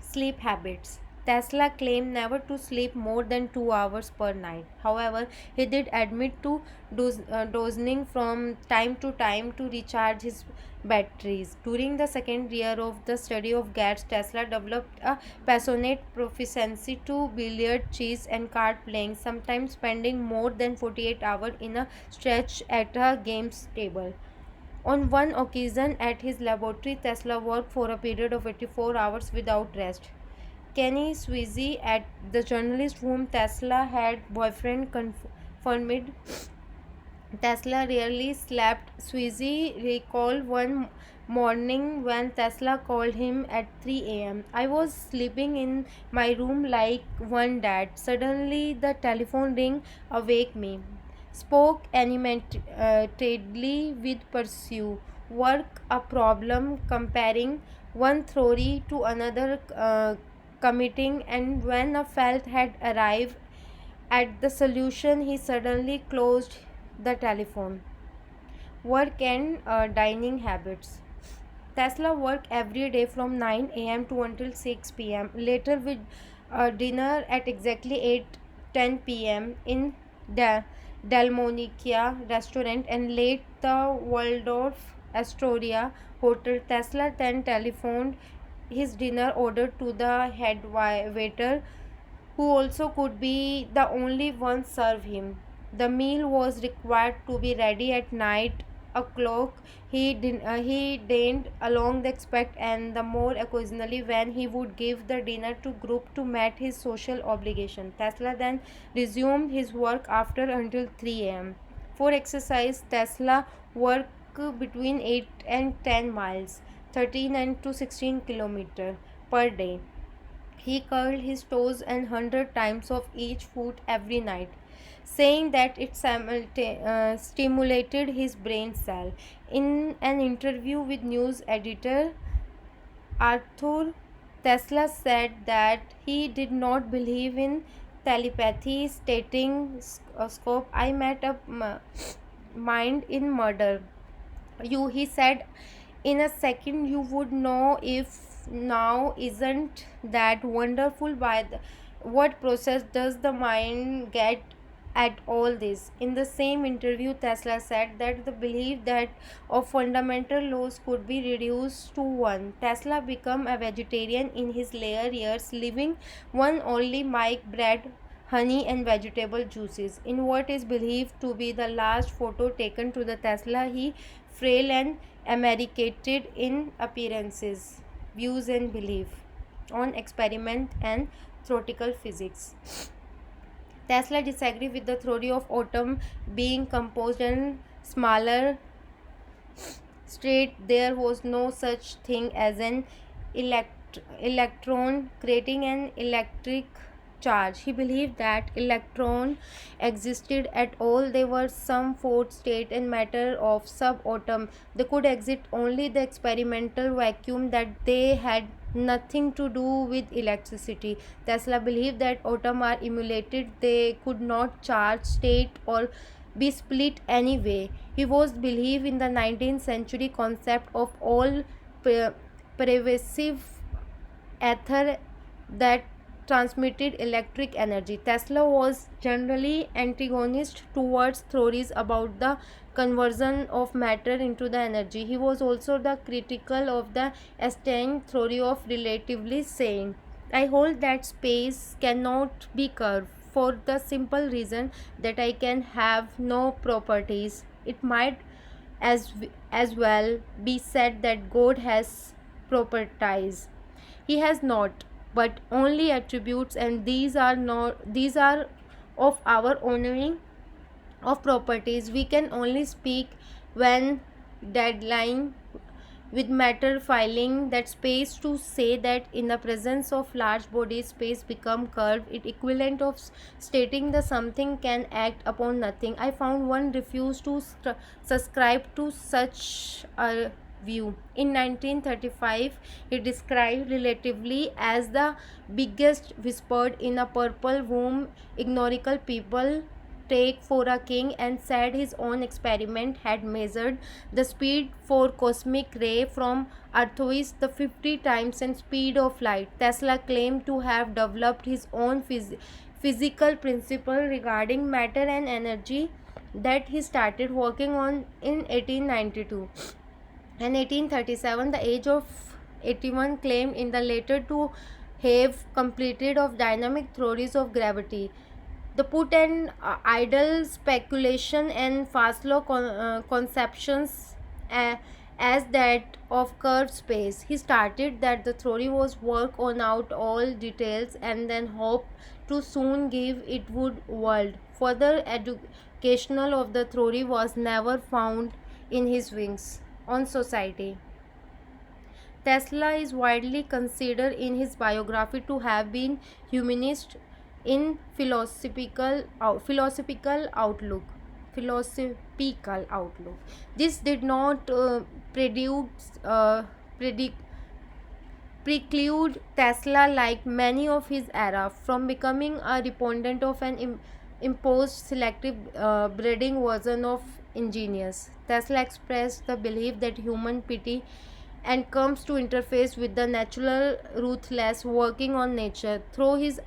Sleep habits. Tesla claimed never to sleep more than 2 hours per night. However, he did admit to dozing from time to time to recharge his batteries. During the second year of the study of gas, Tesla developed a passionate proficiency to billiard, chess, and card playing, sometimes spending more than 48 hours in a stretch at a games table. On one occasion at his laboratory, Tesla worked for a period of 84 hours without rest. Kenny Sweezy, at the journalist whom Tesla had boyfriend, confirmed Tesla rarely slept. Sweezy recalled one morning when Tesla called him at 3 a.m. I was sleeping in my room like one, Dad. Suddenly the telephone rang, awake me. Spoke animatedly with pursue. Work a problem, comparing one theory to another, committing, and when a felt had arrived at the solution, he suddenly closed the telephone. Work and dining habits. Tesla worked every day from 9 a.m. to until 6 p.m. Later, with dinner at exactly 8:10 p.m. in the Delmonicia restaurant and late the Waldorf Astoria hotel. Tesla then telephoned his dinner order to the head waiter, who also could be the only one serve him. The meal was required to be ready at night o'clock. He dined along the expect and the more occasionally when he would give the dinner to group to meet his social obligation. Tesla then resumed his work after until 3 a.m. For exercise, Tesla worked between 8 and 10 miles, 13 and to 16 kilometers per day. He curled his toes 100 times of each foot every night, saying that it stimulated his brain cell. In an interview with news editor Arthur, Tesla said that he did not believe in telepathy, stating, "Scope, I met a mind in murder. He said, in a second you would know if now isn't that wonderful by what process does the mind get at all this. In the same interview, Tesla said that the belief that of fundamental laws could be reduced to one. Tesla became a vegetarian in his later years, living one only milk, bread, honey, and vegetable juices. In what is believed to be the last photo taken to the Tesla, he frail and emaciated in appearances, views, and belief on experiment and theoretical physics. Tesla disagreed with the theory of atom being composed and smaller state there was no such thing as an electron creating an electric charge. He believed that electrons existed at all. They were some fourth state and matter of subatom. They could exist only the experimental vacuum, that they had nothing to do with electricity. Tesla believed that atoms are emulated. They could not charge state or be split anyway. He was believe in the 19th century concept of all pervasive ether that transmitted electric energy. Tesla was generally antagonist towards theories about the conversion of matter into the energy. He was also the critical of the Einstein theory of relativity, saying, I hold that space cannot be curved for the simple reason that I can have no properties. It might as well be said that God has properties. He has not, but only attributes, and these are of our owning of properties. We can only speak when deadline with matter filing that space to say that in the presence of large bodies space become curved, it equivalent of stating that something can act upon nothing. I found one refused to subscribe to such a view. In 1935 he described relatively as the biggest whispered in a purple room ignorable people take for a king, and said his own experiment had measured the speed for cosmic ray from Earth's the 50 times and speed of light. Tesla claimed to have developed his own physical principle regarding matter and energy that he started working on in 1892. In 1837, the age of 81 claimed in the later to have completed of dynamic theories of gravity. The put an idle speculation and Faslow conceptions as that of curved space. He started that the theory was work on out all details and then hoped to soon give it would world. Further educational of the theory was never found in his wings on society. Tesla is widely considered in his biography to have been humanist in philosophical outlook. Philosophical outlook. This did not produce predict preclude Tesla, like many of his era, from becoming a respondent of an imposed selective breeding version of ingenious. Tesla expressed the belief that human pity and comes to interface with the natural ruthless working on nature through his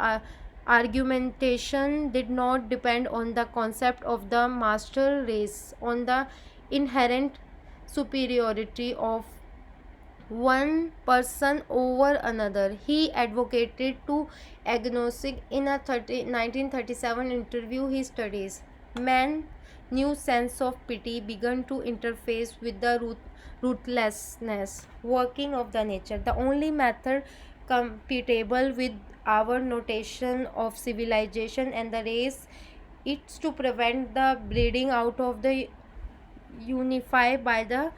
argumentation did not depend on the concept of the master race on the inherent superiority of one person over another. He advocated to agnostic in a 1937 interview. He studies man new sense of pity began to interface with the ruthlessness working of the nature. The only method compatible with our notation of civilization and the race is to prevent the bleeding out of the unify by the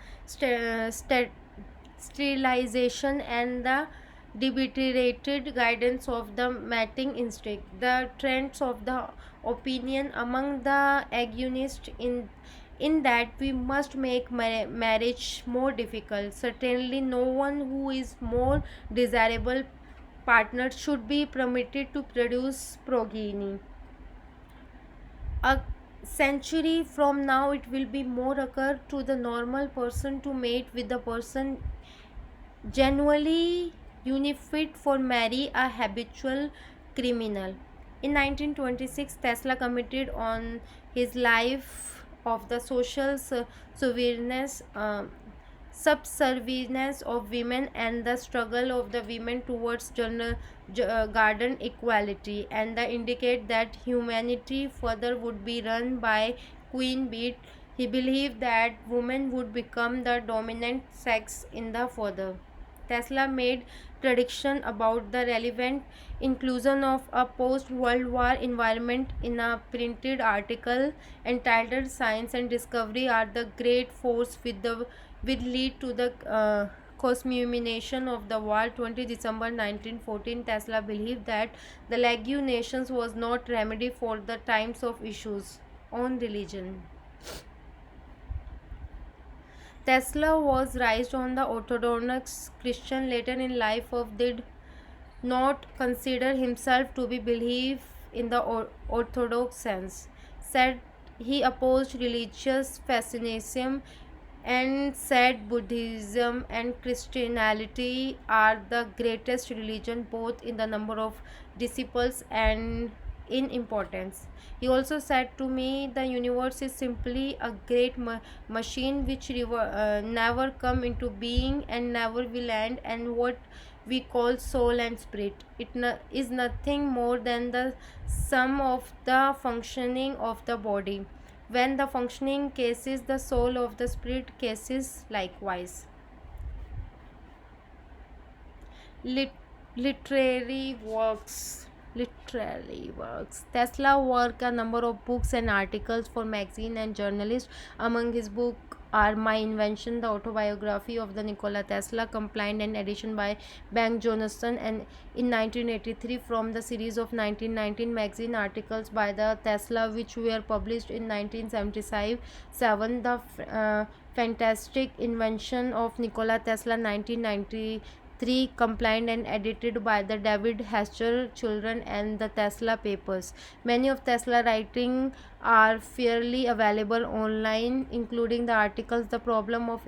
sterilization and the debilitated guidance of the mating instinct. The trends of the opinion among the agonists in that we must make marriage more difficult. Certainly, no one who is more desirable partner should be permitted to produce progeny. A century from now, it will be more occur to the normal person to mate with the person genuinely unfit for marry a habitual criminal. In 1926, Tesla committed on his life of the social sovereignty, subservience of women and the struggle of the women towards garden equality, and the indicate that humanity further would be run by queen bee. He believed that women would become the dominant sex in the further. Tesla made prediction about the relevant inclusion of a post-World War environment in a printed article entitled "Science and Discovery Are the Great Force with lead to the consummation of the war." 20 December 1914. Tesla believed that the League Nations was not remedy for the times of issues on religion. Tesla was raised on the Orthodox Christian. Later in life of did not consider himself to be believe in the Orthodox sense. Said he opposed religious fascination and said Buddhism and Christianity are the greatest religion both in the number of disciples and in importance. He also said to me, the universe is simply a great machine which never come into being and never will end, and what we call soul and spirit, is nothing more than the sum of the functioning of the body. When the functioning cases, the soul of the spirit cases likewise. Lit- literary works. Tesla worked a number of books and articles for magazine and journalists. Among his books are My Invention, the autobiography of the Nikola Tesla, compiled and edition by Bank Jonasson, and in 1983 from the series of 1919 magazine articles by the Tesla, which were published in 1975. 7. The Fantastic Invention of Nikola Tesla, 1993, compiled and edited by the David Hatcher Children and the Tesla Papers. Many of Tesla writing are fairly available online, including the articles The Problem of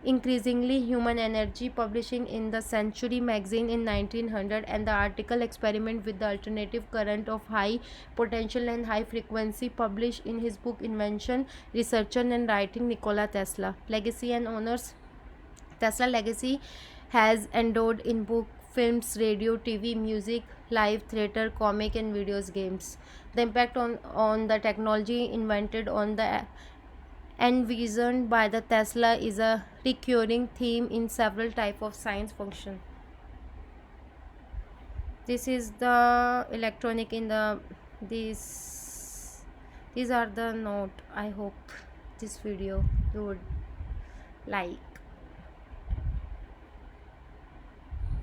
Increasingly Human Energy, publishing in the Century magazine in 1900, and the article Experiment with the Alternative Current of High Potential and High Frequency, published in his book Invention, Researcher and Writing Nikola Tesla. Legacy and honors. Tesla legacy has endured in book, films, radio, TV, music, live theater, comic, and videos games. The impact on the technology invented on the envisioned by the Tesla is a recurring theme in several type of science function. This is the electronic in the these are the note. I hope this video you would like.